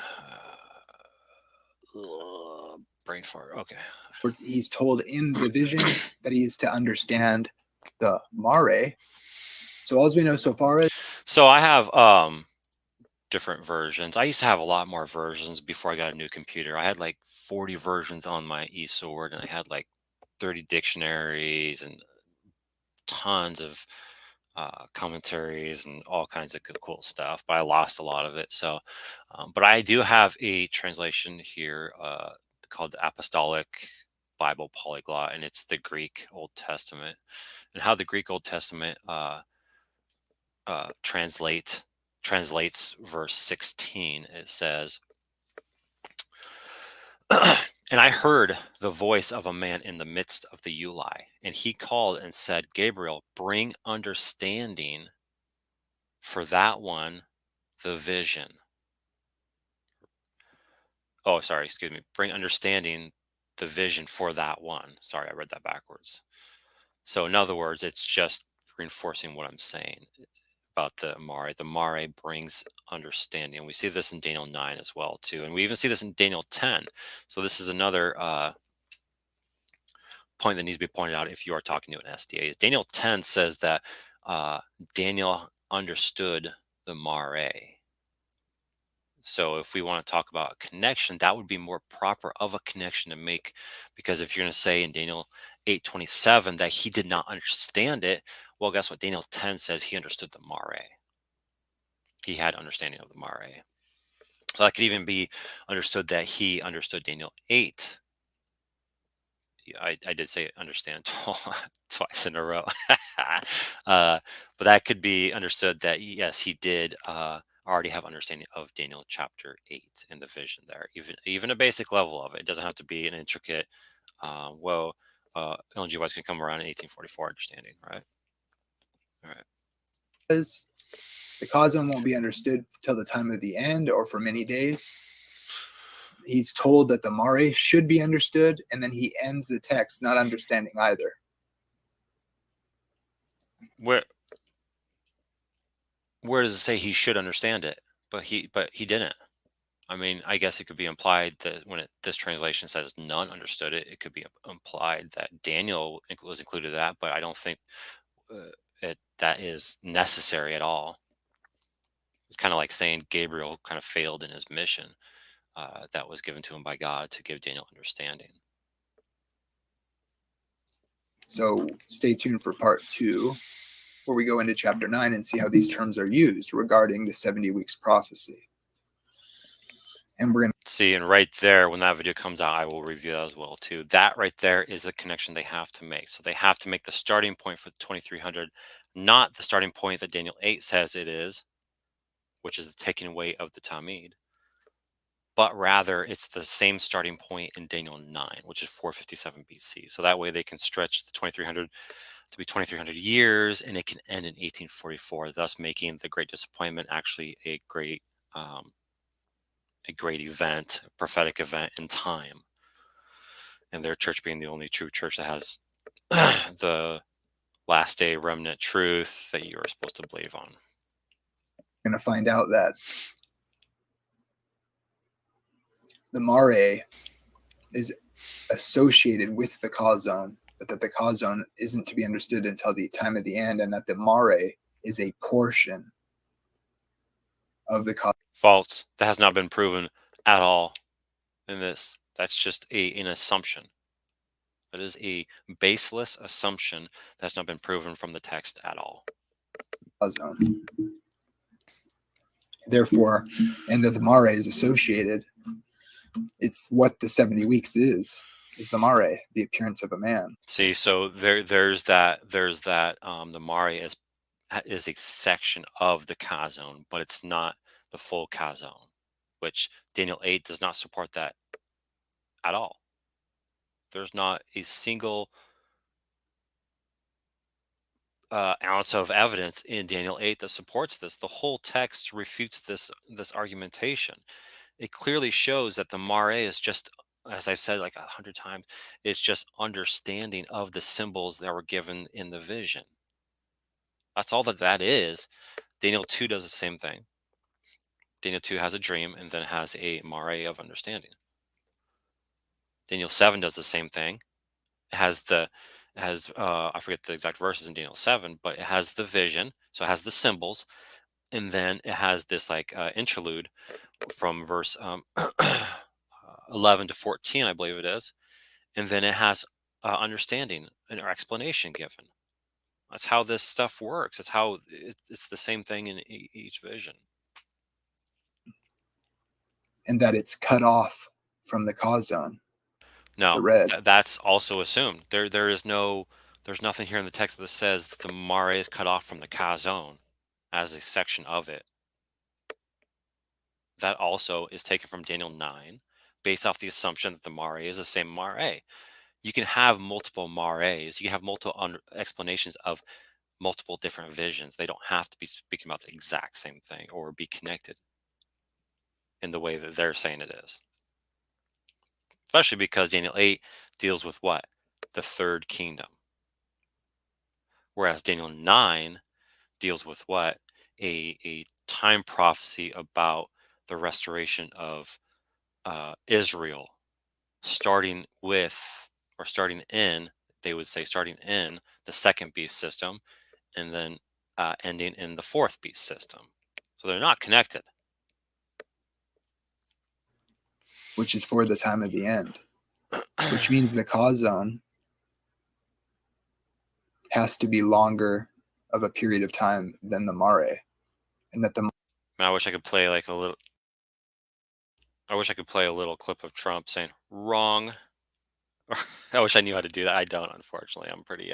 Brain fart. Okay. He's told in the vision that he is to understand the mare. So all we know so far is. So I have different versions. I used to have a lot more versions before I got a new computer. I had like 40 versions on my eSword, and I had like 30 dictionaries and tons of commentaries and all kinds of cool stuff. But I lost a lot of it. So, but I do have a translation here called the Apostolic Bible Polyglot, and it's the Greek Old Testament. And how the Greek Old Testament translates verse 16. It says, and I heard the voice of a man in the midst of the Uli, and he called and said, Gabriel, bring understanding for that one, the vision. Oh, sorry, excuse me. Bring understanding the vision for that one. Sorry, I read that backwards. So in other words, it's just reinforcing what I'm saying about the mare. The mare brings understanding. We see this in Daniel 9 as well, too. And we even see this in Daniel 10. So this is another point that needs to be pointed out if you are talking to an SDA. Daniel 10 says that Daniel understood the mare. So if we want to talk about a connection, that would be more proper of a connection to make, because if you're going to say in Daniel 8:27 that he did not understand it, well, guess what? Daniel 10 says he understood the mare. He had understanding of the mare. So that could even be understood that he understood Daniel 8. I did say understand twice in a row. But that could be understood that, yes, he did already have understanding of Daniel chapter 8 in the vision there, even a basic level of it. It doesn't have to be an intricate, Ellen G. White's going to come around in 1844 understanding, right? All right. The cosm won't be understood till the time of the end or for many days. He's told that the mare should be understood, and then he ends the text not understanding either. Where does it say he should understand it? But he didn't. I mean, I guess it could be implied that when this translation says none understood it, it could be implied that Daniel was included in that, but I don't think that is necessary at all. It's kind of like saying Gabriel kind of failed in his mission that was given to him by God to give Daniel understanding. So stay tuned for part 2, where we go into chapter 9 and see how these terms are used regarding the 70 weeks prophecy. And we're going to see, and right there, when that video comes out, I will review that as well too. That right there is the connection they have to make. So they have to make the starting point for the 2300, not the starting point that Daniel 8 says it is, which is the taking away of the Talmud, but rather it's the same starting point in Daniel 9, which is 457 BC. So that way they can stretch the 2300 to be 2300 years, and it can end in 1844, thus making the Great Disappointment actually a great event, a prophetic event in time. And their church being the only true church that has the last day remnant truth that you are supposed to believe on. Going to find out that the Mare is associated with the Chazon, but that the Chazon isn't to be understood until the time of the end, and that the Mare is a portion of the Chazon. False. That has not been proven at all in this. That's just an assumption. That is a baseless assumption that's not been proven from the text at all. Chazon. Therefore, and that the Mare is associated, it's what the 70 weeks is the Mare, the appearance of a man. See, so there's that the Mare is a section of the Chazon, but it's not the full Chazon, which Daniel 8 does not support that at all. There's not a single ounce of evidence in Daniel 8 that supports this. The whole text refutes this argumentation. It clearly shows that the Mare is just, as I've said like 100 times, it's just understanding of the symbols that were given in the vision. That's all that is. Daniel 2 does the same thing. Daniel 2 has a dream and then has a Mare of understanding. Daniel 7 does the same thing. It has I forget the exact verses in Daniel 7, but it has the vision, so it has the symbols, and then it has this like interlude from verse 11 to 14, I believe it is, and then it has understanding or explanation given. That's how this stuff works. It's how it's the same thing in each vision. And that it's cut off from the Chazon. No, red. That's also assumed. There's nothing here in the text that says that the Mare is cut off from the Chazon as a section of it. That also is taken from Daniel 9, based off the assumption that the Mare is the same Mare. You can have multiple Mares. You can have multiple explanations of multiple different visions. They don't have to be speaking about the exact same thing or be connected in the way that they're saying it is. Especially because Daniel 8 deals with what? The third kingdom. Whereas Daniel 9 deals with what? A time prophecy about the restoration of Israel, starting in the second beast system, and then ending in the fourth beast system. So they're not connected. Which is for the time of the end. Which means the Chazon has to be longer of a period of time than the Mare. And that the I wish I could play like a little clip of Trump saying wrong. I wish I knew how to do that. I don't, unfortunately. I'm pretty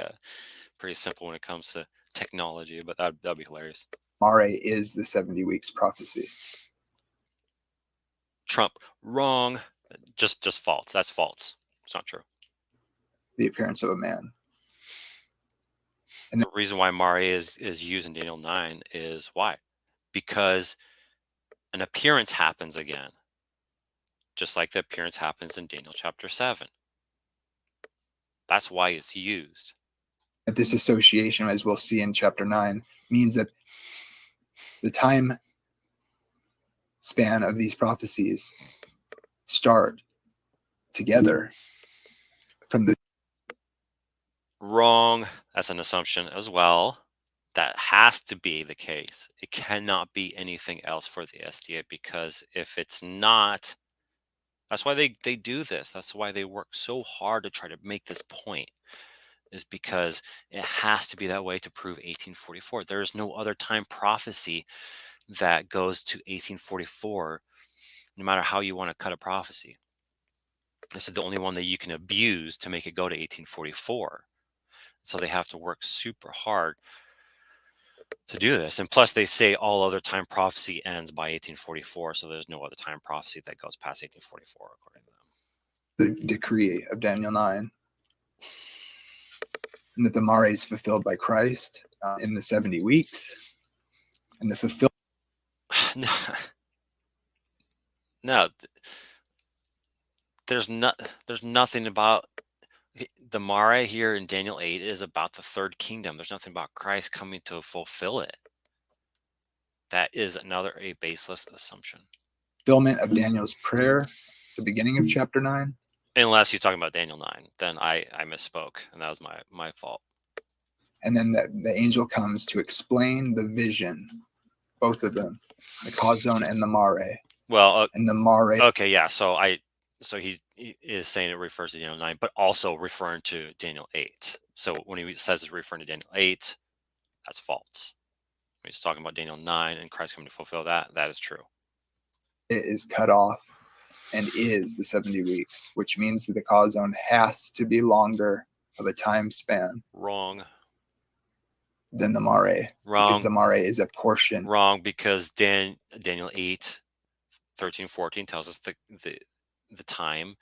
simple when it comes to technology, but that'd be hilarious. Mare is the 70 weeks prophecy. Trump, wrong. Just false. That's false. It's not true. The appearance of a man. And the reason why Mare is used in Daniel 9 is why? Because an appearance happens again, just like the appearance happens in Daniel chapter 7. That's why it's used. This association, as we'll see in chapter 9, means that the time span of these prophecies start together from the wrong. That's an assumption as well. That has to be the case. It cannot be anything else for the SDA, because if it's not, that's why they do this. That's why they work so hard to try to make this point, is because it has to be that way to prove 1844. There is no other time prophecy that goes to 1844, no matter how you want to cut a prophecy. This is the only one that you can abuse to make it go to 1844. So they have to work super hard to do this. And plus, they say all other time prophecy ends by 1844, so there's no other time prophecy that goes past 1844, according to them. The decree of Daniel 9, and that the Mare is fulfilled by Christ in the 70 weeks, and the fulfillment. No, there's nothing about the Mare here in Daniel 8 is about the third kingdom. There's nothing about Christ coming to fulfill it. That is a baseless assumption. Fulfillment of Daniel's prayer, the beginning of chapter 9. Unless he's talking about Daniel 9, then I misspoke, and that was my fault. And then the angel comes to explain the vision, both of them, the Kazon and the Mare. Well, and the Mare. Okay, yeah. So he is saying it refers to Daniel 9, but also referring to Daniel 8. So when he says it's referring to Daniel 8, that's false. When he's talking about Daniel 9 and Christ coming to fulfill that is true. It is cut off and is the 70 weeks, which means that the Kazon has to be longer of a time span. Wrong. Than the Mare. Wrong. Because the Mare is a portion. Wrong, because Daniel 8, 13, 14 tells us the time.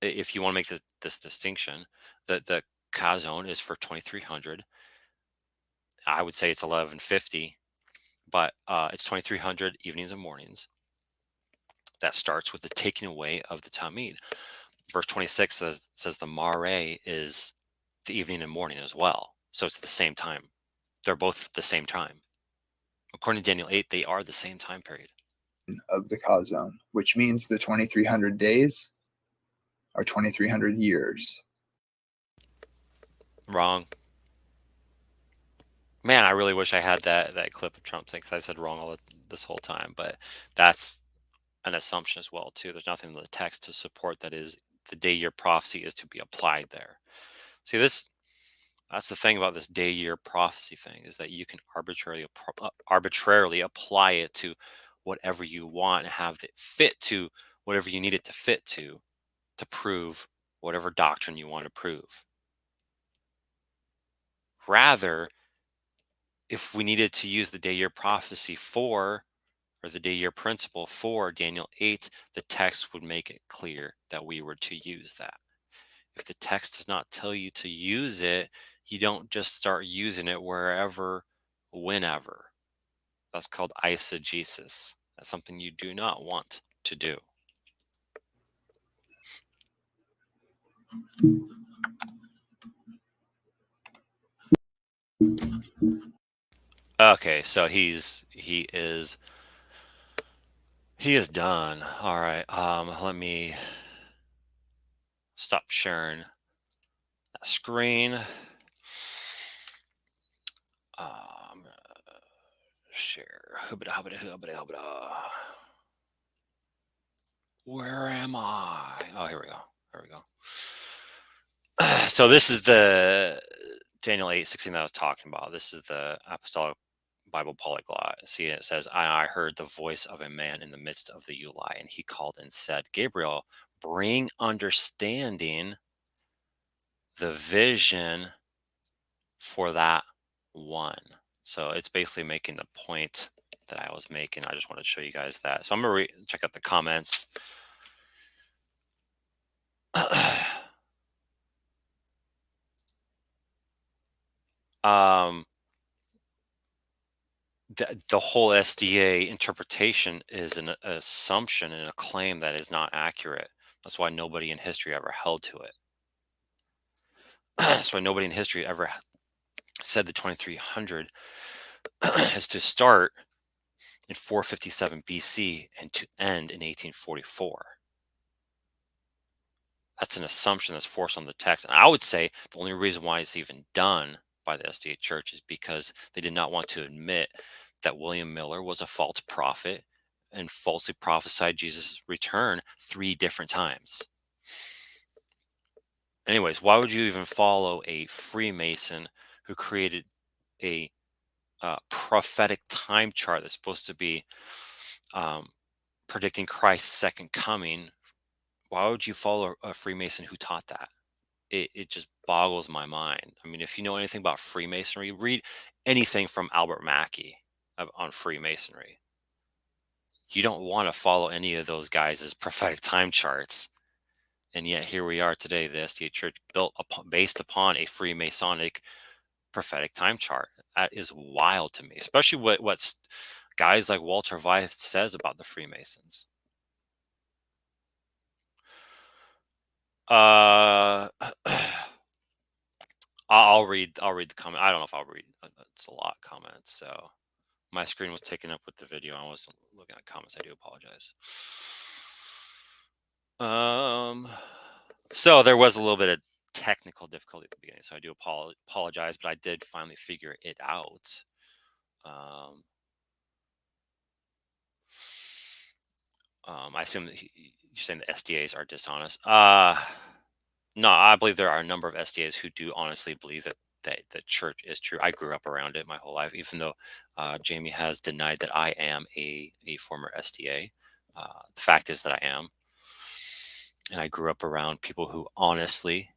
If you want to make this distinction, that the Kazon is for 2300. I would say it's 1150, but it's 2300 evenings and mornings. That starts with the taking away of the Tamid. Verse 26 says the Mare is the evening and morning as well. So it's the same time. They're both the same time. According to Daniel 8, they are the same time period. Of the Kazon, which means the 2300 days are 2300 years. Wrong. Man, I really wish I had that clip of Trump saying, because I said wrong this whole time, but that's an assumption as well too. There's nothing in the text to support that is the day year prophecy is to be applied there. See, that's the thing about this day year prophecy thing, is that you can arbitrarily apply it to whatever you want and have it fit to whatever you need it to fit to prove whatever doctrine you want to prove. Rather, if we needed to use the day year prophecy or the day year principle for Daniel 8, the text would make it clear that we were to use that. If the text does not tell you to use it, you don't just start using it wherever, whenever. That's called eisegesis. That's something you do not want to do. Okay, so he is done. All right. Let me stop sharing that screen. I'm gonna share. Where am I? Oh, here we go. There we go. So this is the Daniel 8:16 that I was talking about. This is the Apostolic Bible Polyglot. See, it says, I heard the voice of a man in the midst of the Uli, and he called and said, Gabriel, bring understanding the vision for that one. So it's basically making the point that I was making. I just wanted to show you guys that. So I'm going to check out the comments. The whole SDA interpretation is an assumption and a claim that is not accurate. That's why nobody in history ever held to it. That's why nobody in history ever said the 2300 is to start in 457 BC and to end in 1844. That's an assumption that's forced on the text. And I would say the only reason why it's even done by the SDA Church is because they did not want to admit that William Miller was a false prophet and falsely prophesied Jesus' return 3 different times. Anyways, why would you even follow a Freemason who created a prophetic time chart that's supposed to be predicting Christ's second coming? Why would you follow a Freemason who taught that? it just boggles my mind. I mean, if you know anything about Freemasonry, read anything from Albert Mackey on Freemasonry. You don't want to follow any of those guys' prophetic time charts. And yet here we are today, the SDA Church based upon a Freemasonic prophetic time chart. That is wild to me, especially what's guys like Walter Weiss says about the Freemasons. Uh, I'll read the comment. I don't know if I'll read. It's a lot of comments, so my screen was taken up with the video. I wasn't looking at comments. I do apologize. So there was a little bit of technical difficulty at the beginning, so I do apologize, but I did finally figure it out. I assume that you're saying the SDAs are dishonest. No, I believe there are a number of SDAs who do honestly believe that the church is true. I grew up around it my whole life, even though Jamie has denied that I am a former SDA. The fact is that I am. And I grew up around people who honestly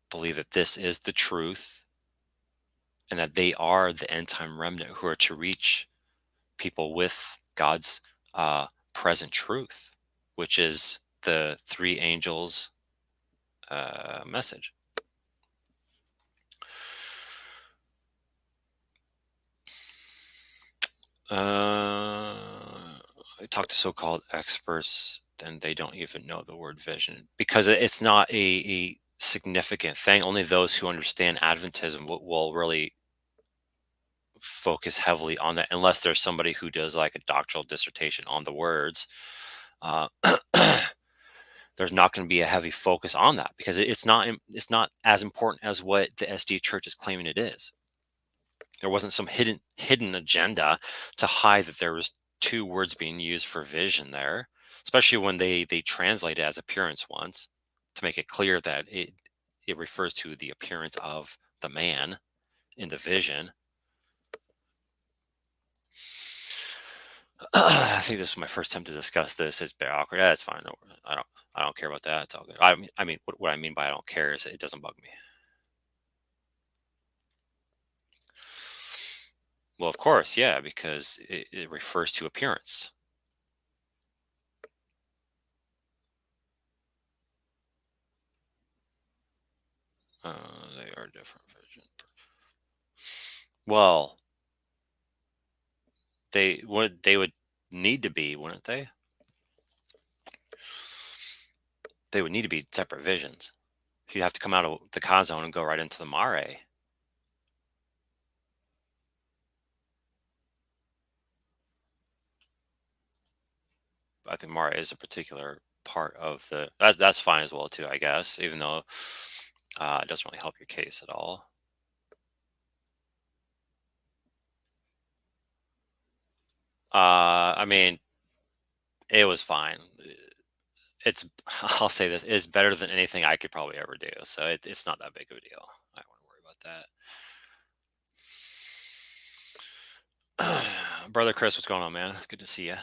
believe that this is the truth and that they are the end time remnant who are to reach people with God's present truth, which is the three angels message. I talk to so-called experts, and they don't even know the word vision because it's not a significant thing. Only those who understand Adventism will really focus heavily on that, unless there's somebody who does like a doctoral dissertation on the words. There's not going to be a heavy focus on that because it's not as important as what the SD Church is claiming it is. There wasn't some hidden agenda to hide that there was two words being used for vision there, especially when they translate it as appearance once to make it clear that it refers to the appearance of the man in the vision. I think this is my first time to discuss this. It's very awkward. Yeah, it's fine. No, I don't care about that. It's all good. I mean, what I mean by I don't care is it doesn't bug me. Well, of course, yeah, because it refers to appearance. They are different vision. Well, they would need to be, wouldn't they? They would need to be separate visions. You'd have to come out of the Ka zone and go right into the Mare. I think Mara is a particular part of the. That's fine as well too, I guess. Even though it doesn't really help your case at all. I mean, it was fine. It's I'll say this, it's better than anything I could probably ever do. So it's not that big of a deal. I don't want to worry about that. Brother Chris, what's going on, man? It's good to see you.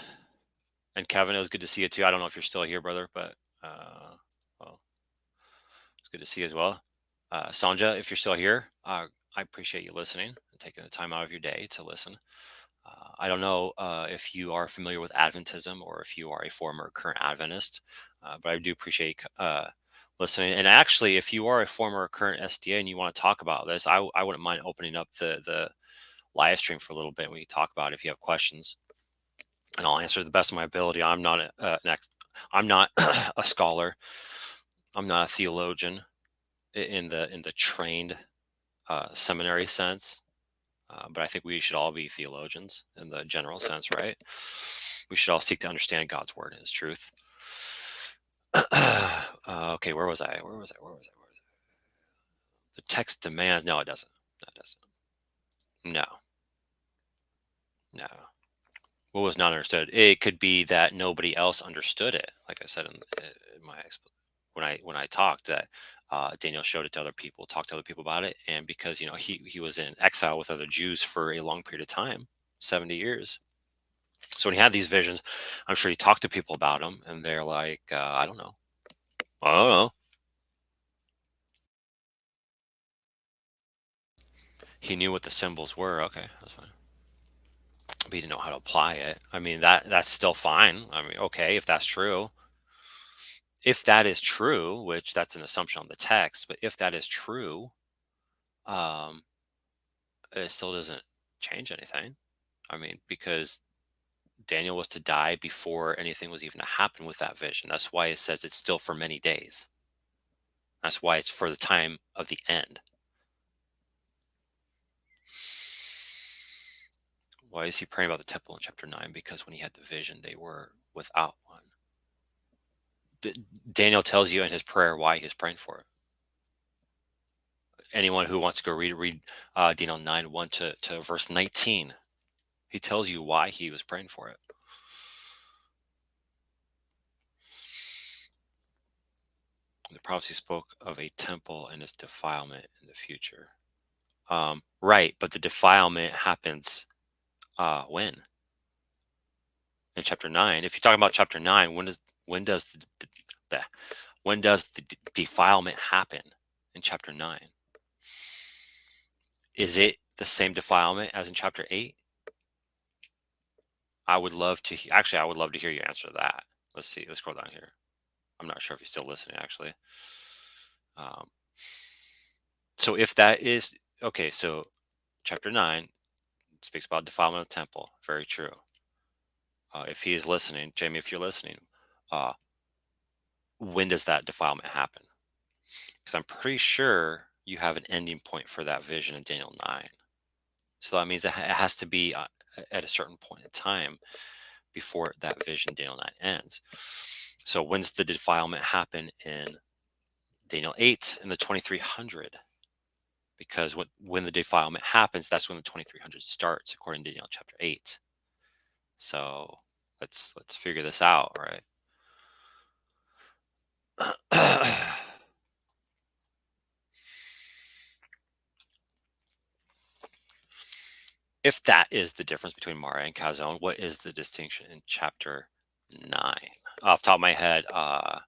And Kevin, it was good to see you too. I don't know if you're still here, brother, but well, it's good to see you as well. Sanja, if you're still here, I appreciate you listening and taking the time out of your day to listen. I don't know if you are familiar with Adventism or if you are a former or current Adventist, but I do appreciate listening. And actually, if you are a former or current SDA and you want to talk about this, I wouldn't mind opening up the live stream for a little bit. We can talk about it if you have questions, and I'll answer to the best of my ability. I'm not I'm not a scholar. I'm not a theologian in the trained seminary sense. But I think we should all be theologians in the general sense, right? We should all seek to understand God's word and his truth. Okay, where was I? The text demands. No, it doesn't. No, it doesn't. No. No. What was not understood? It could be that nobody else understood it. Like I said in my when I talked, that Daniel showed it to other people, talked to other people about it, and because he was in exile with other Jews for a long period of time, 70 years. So when he had these visions, I'm sure he talked to people about them, and they're like, I don't know. He knew what the symbols were. Okay, that's fine. But he didn't know how to apply it. I mean, that's still fine. I mean, okay, if that's true. If that is true, which that's an assumption on the text, but if that is true, um, it still doesn't change anything. I mean, because Daniel was to die before anything was even to happen with that vision. That's why it says it's still for many days. That's why it's for the time of the end. Why is he praying about the temple in chapter 9? Because when he had the vision, they were without one. Daniel tells you in his prayer why he's praying for it. Anyone who wants to go read Daniel 9, 1 to verse 19. He tells you why he was praying for it. The prophecy spoke of a temple and its defilement in the future. Right, but the defilement happens when? In chapter 9. If you're talking about chapter 9, when does the defilement happen in chapter 9? Is it the same defilement as in chapter 8? I would love to hear you answer that. Let's see. Let's scroll down here. I'm not sure if he's still listening, actually. So if that is okay, so chapter 9 speaks about defilement of the temple. Very true. If he is listening, Jamie, if you're listening, when does that defilement happen? Because I'm pretty sure you have an ending point for that vision in Daniel 9. So that means it has to be at a certain point in time before that vision, Daniel 9, ends. So when's the defilement happen in Daniel 8 in the 2300? Because when the defilement happens, that's when the 2300 starts, according to Daniel chapter 8. So let's figure this out, right? If that is the difference between Mara and Kazon, what is the distinction in chapter 9? Off the top of my head, I'm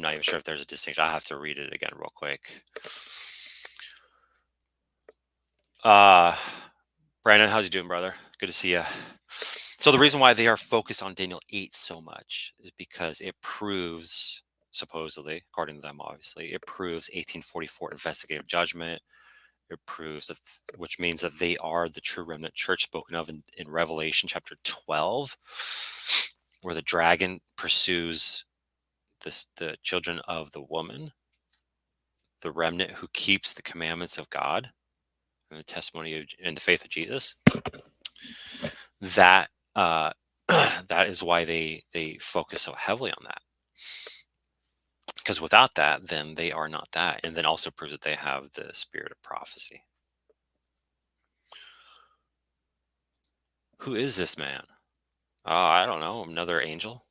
not even sure if there's a distinction. I have to read it again real quick. Brandon, how's you doing, brother? Good to see you. So the reason why they are focused on Daniel 8 so much is because it proves, supposedly, according to them, obviously, it proves 1844 investigative judgment. It proves that, which means that they are the true remnant church spoken of in Revelation chapter 12, where the dragon pursues the children of the woman, the remnant who keeps the commandments of God and the testimony of, and the faith of Jesus. That that is why they focus so heavily on that. Because without that, then they are not that, and then also proves that they have the spirit of prophecy. Who is this man? I don't know. Another angel.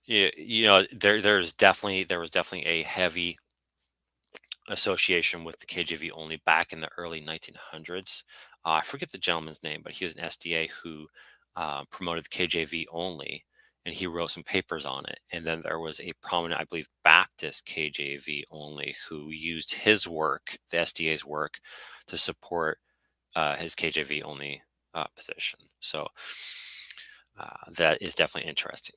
Yeah, there was definitely a heavy association with the KJV only back in the early 1900s. I forget the gentleman's name, but he was an SDA who promoted the KJV only, and he wrote some papers on it. And then there was a prominent, I believe, Baptist KJV only who used his work, the SDA's work, to support his KJV only position. So that is definitely interesting.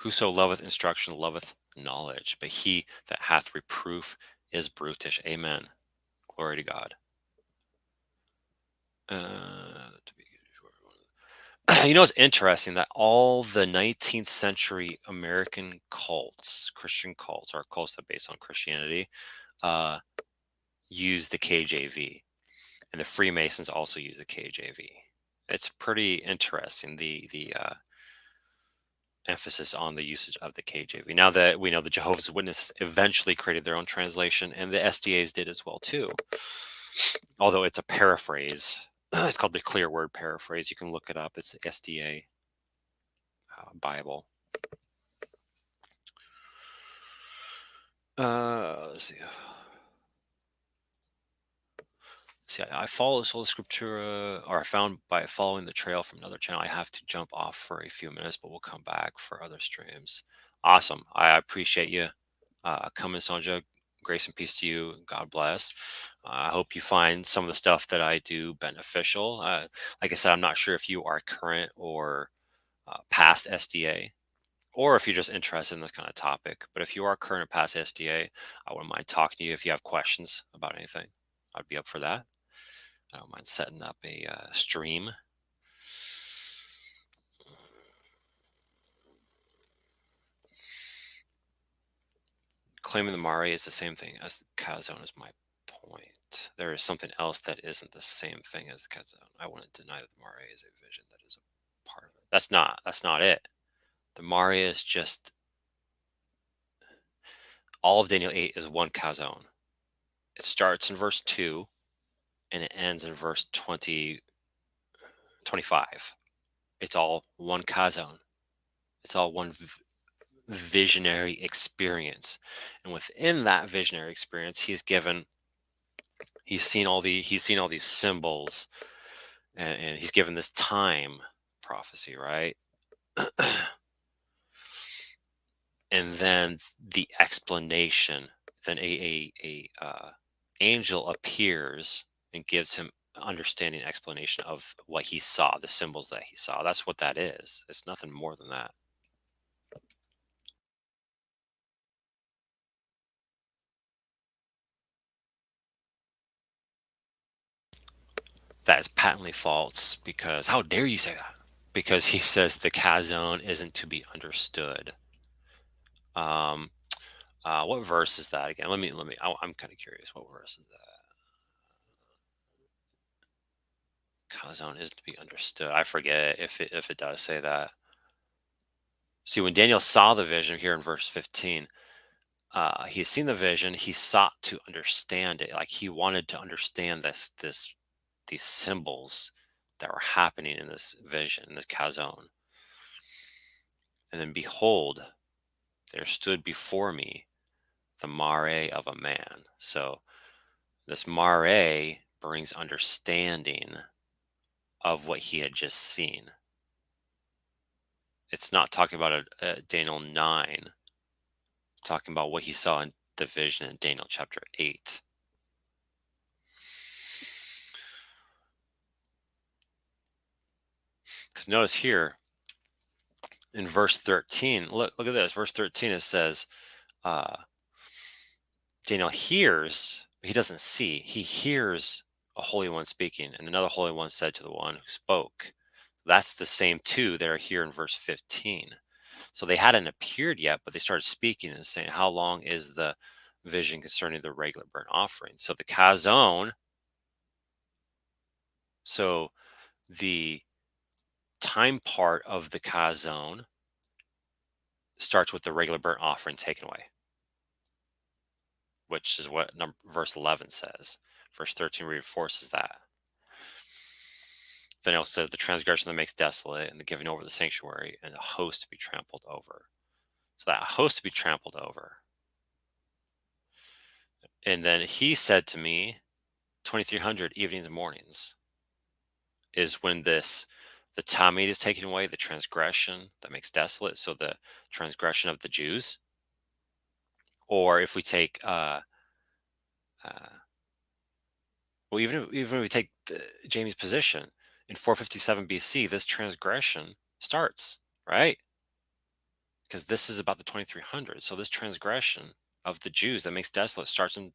Whoso loveth instruction loveth knowledge, but he that hath reproof is brutish. Amen. Glory to God. It's interesting that all the 19th century American cults, Christian cults, or cults that are based on Christianity, use the KJV, and the Freemasons also use the KJV. It's pretty interesting, the emphasis on the usage of the KJV. Now that we know the Jehovah's Witnesses eventually created their own translation, and the SDAs did as well too. Although it's a paraphrase, it's called the Clear Word Paraphrase. You can look it up. It's the SDA Bible. Let's see. see, I follow Sola Scriptura, or I found by following the trail from another channel. I have to jump off for a few minutes, but we'll come back for other streams. Awesome. I appreciate you coming, Sonja. Grace and peace to you. God bless. I hope you find some of the stuff that I do beneficial. Like I said, I'm not sure if you are current or past SDA, or if you're just interested in this kind of topic. But if you are current or past SDA, I wouldn't mind talking to you if you have questions about anything. I'd be up for that. I don't mind setting up a stream. Claiming the Mare is the same thing as the Kazone is my point. There is something else that isn't the same thing as the Kazone. I wouldn't deny that the Mare is a vision that is a part of it. That's not it. The Mare is just all of Daniel 8 is one Kazone. It starts in verse 2 and it ends in verse 25. It's all one Kazone. It's all one visionary experience, and within that visionary experience, he's seen all these symbols, and he's given this time prophecy, right? And then the explanation. Then a angel appears and gives him understanding explanation of what he saw, the symbols that he saw. That's what that is. It's nothing more than that. That is patently false, because how dare you say that? Because he says the Kazone isn't to be understood. What verse is that again? Let me. I'm kind of curious. What verse is that? Kazone is to be understood. I forget if it does say that. See, when Daniel saw the vision here in verse 15, he had seen the vision. He sought to understand it. Like he wanted to understand these symbols that were happening in this vision, in this Kazone. And then behold, there stood before me the Mare of a man. So this Mare brings understanding of what he had just seen. It's not talking about Daniel 9, talking about what he saw in the vision in Daniel chapter 8. Because notice here in verse 13, look at this. Verse 13, it says, Daniel hears, but he doesn't see. He hears a holy one speaking, and another holy one said to the one who spoke. That's the same two that are here in verse 15. So they hadn't appeared yet, but they started speaking and saying, how long is the vision concerning the regular burnt offering? So the Kazone, so the time part of the Kazone starts with the regular burnt offering taken away, which is what verse 11 says. Verse 13 reinforces that. Then it also says the transgression that makes desolate, and the giving over the sanctuary, and the host to be trampled over. So that host to be trampled over. And then he said to me, 2300 evenings and mornings is when the Tamid is taken away, the transgression that makes desolate. So the transgression of the Jews. Or if we take, well, even if we take Jamie's position in 457 BC, this transgression starts, right? Because this is about the 2300. So this transgression of the Jews that makes desolate starts in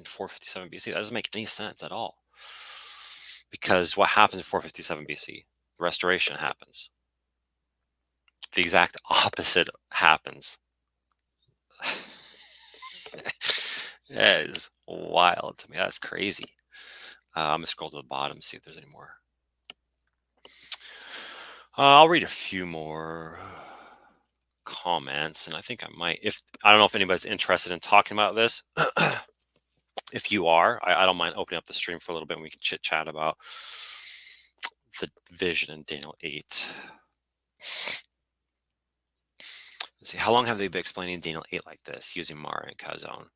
457 BC. That doesn't make any sense at all. Because what happens in 457 BC? Restoration happens. The exact opposite happens. That is wild to me. That's crazy. I'm going to scroll to the bottom, see if there's any more. I'll read a few more comments, and I think I might. I don't know if anybody's interested in talking about this. If you are, I don't mind opening up the stream for a little bit and we can chit chat about the vision in Daniel 8. Let's see, how long have they been explaining Daniel 8 like this, using Mara and Kazone?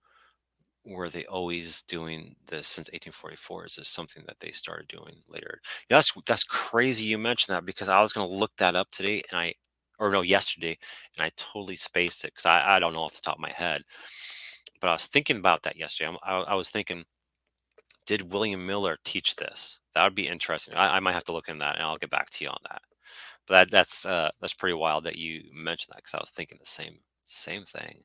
were they always doing this since 1844? Is this something that they started doing later? Yeah, that's crazy you mentioned that, because I was going to look that up today, and or no, yesterday, and I totally spaced it because I don't know off the top of my head. But I was thinking about that yesterday. I was thinking, did William Miller teach this? That would be interesting. I might have to look in that, and I'll get back to you on that. But that's pretty wild that you mentioned that, because I was thinking the same thing.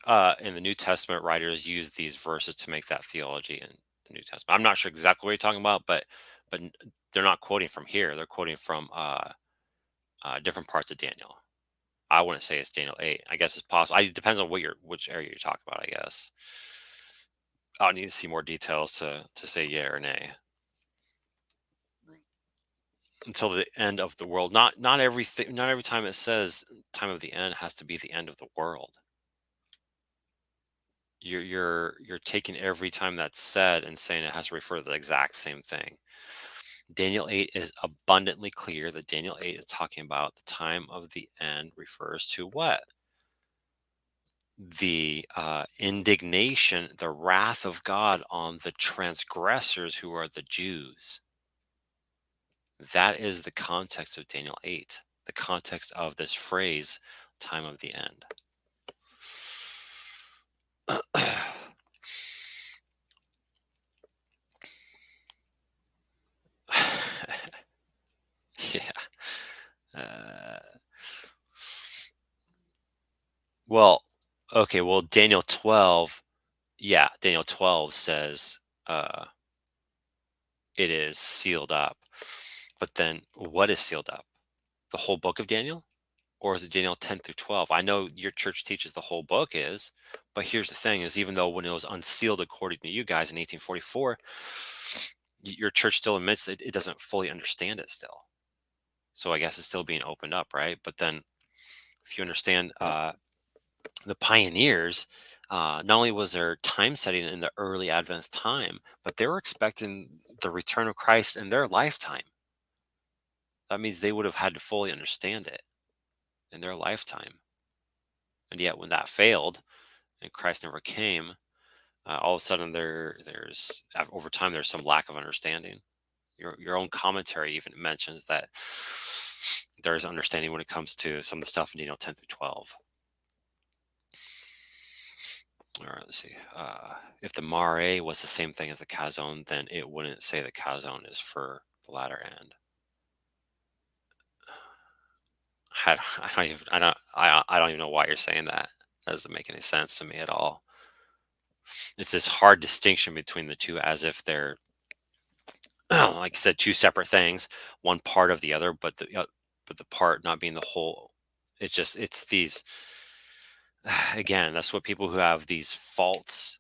Uh, in the New Testament, writers use these verses to make that theology in the New Testament. I'm not sure exactly what you're talking about, but they're not quoting from here. They're quoting from different parts of Daniel. I wouldn't say it's Daniel 8. I guess it's possible. It depends on which area you're talking about, I guess. I'll need to see more details to say yeah or nay. Until the end of the world. Not everything. Not every time it says time of the end has to be the end of the world. You're taking every time that's said and saying it has to refer to the exact same thing. Daniel 8 is abundantly clear that Daniel 8 is talking about the time of the end refers to what? The indignation, the wrath of God on the transgressors who are the Jews. That is the context of Daniel 8, the context of this phrase, time of the end. Yeah. Uh, well, okay. Well, Daniel 12, yeah, Daniel 12 says it is sealed up. But then what is sealed up? The whole book of Daniel? Or is it Daniel 10 through 12? I know your church teaches the whole book is, but here's the thing is, even though when it was unsealed according to you guys in 1844, your church still admits that it doesn't fully understand it still. So I guess it's still being opened up, right? But then if you understand the pioneers, not only was there time setting in the early Adventist time, but they were expecting the return of Christ in their lifetime. That means they would have had to fully understand it in their lifetime. And yet, when that failed and Christ never came, all of a sudden over time there's some lack of understanding. Your own commentary even mentions that there's understanding when it comes to some of the stuff in Daniel 10 through 12. All right, let's see. If the mare was the same thing as the chazon, then it wouldn't say the chazon is for the latter end. I don't even know why you're saying that. That doesn't make any sense to me at all. It's this hard distinction between the two, as if they're, like I said, two separate things, one part of the other, but the part not being the whole. It's these. Again, that's what people who have these false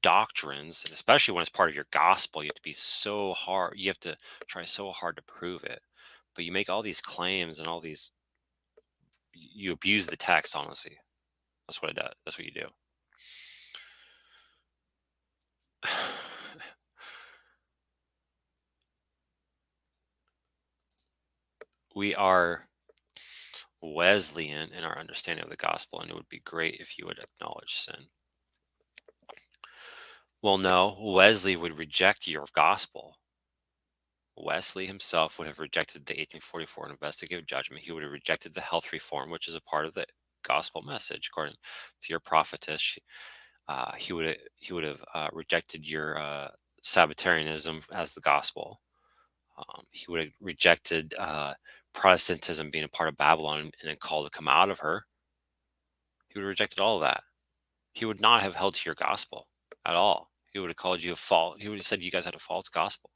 doctrines, and especially when it's part of your gospel, you have to be so hard. You have to try so hard to prove it. But you make all these claims and all these. You abuse the text. Honestly, that's what it does. That's what you do. We are Wesleyan in our understanding of the gospel, and it would be great if you would acknowledge sin. Well, no, Wesley would reject your gospel. Wesley himself would have rejected the 1844 investigative judgment. He would have rejected the health reform, which is a part of the gospel message, according to your prophetess. He would have rejected your Sabbatarianism as the gospel. He would have rejected Protestantism being a part of Babylon and then called to come out of her. He would have rejected all of that. He would not have held to your gospel at all. He would have called you a false. He would have said you guys had a false gospel.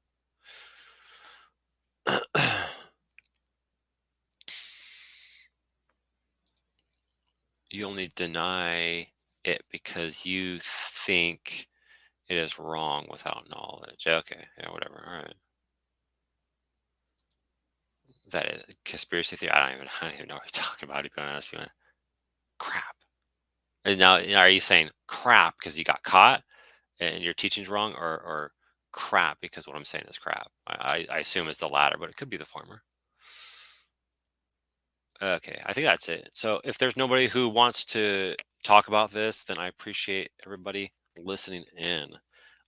You only deny it because you think it is wrong without knowledge. Okay, yeah, whatever. All right. That is conspiracy theory. I don't even know what you're talking about. To be honest, crap. And now, are you saying crap because you got caught and your teaching's wrong, or crap because what I'm saying is crap. I assume it's the latter, but it could be the former. Okay, I think that's it. So if there's nobody who wants to talk about this, then I appreciate everybody listening in.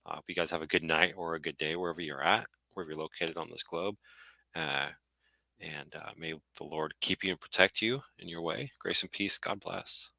Hope you guys have a good night or a good day wherever you're at, wherever you're located on this globe. Uh, and may the Lord keep you and protect you in your way. Grace and peace. God bless.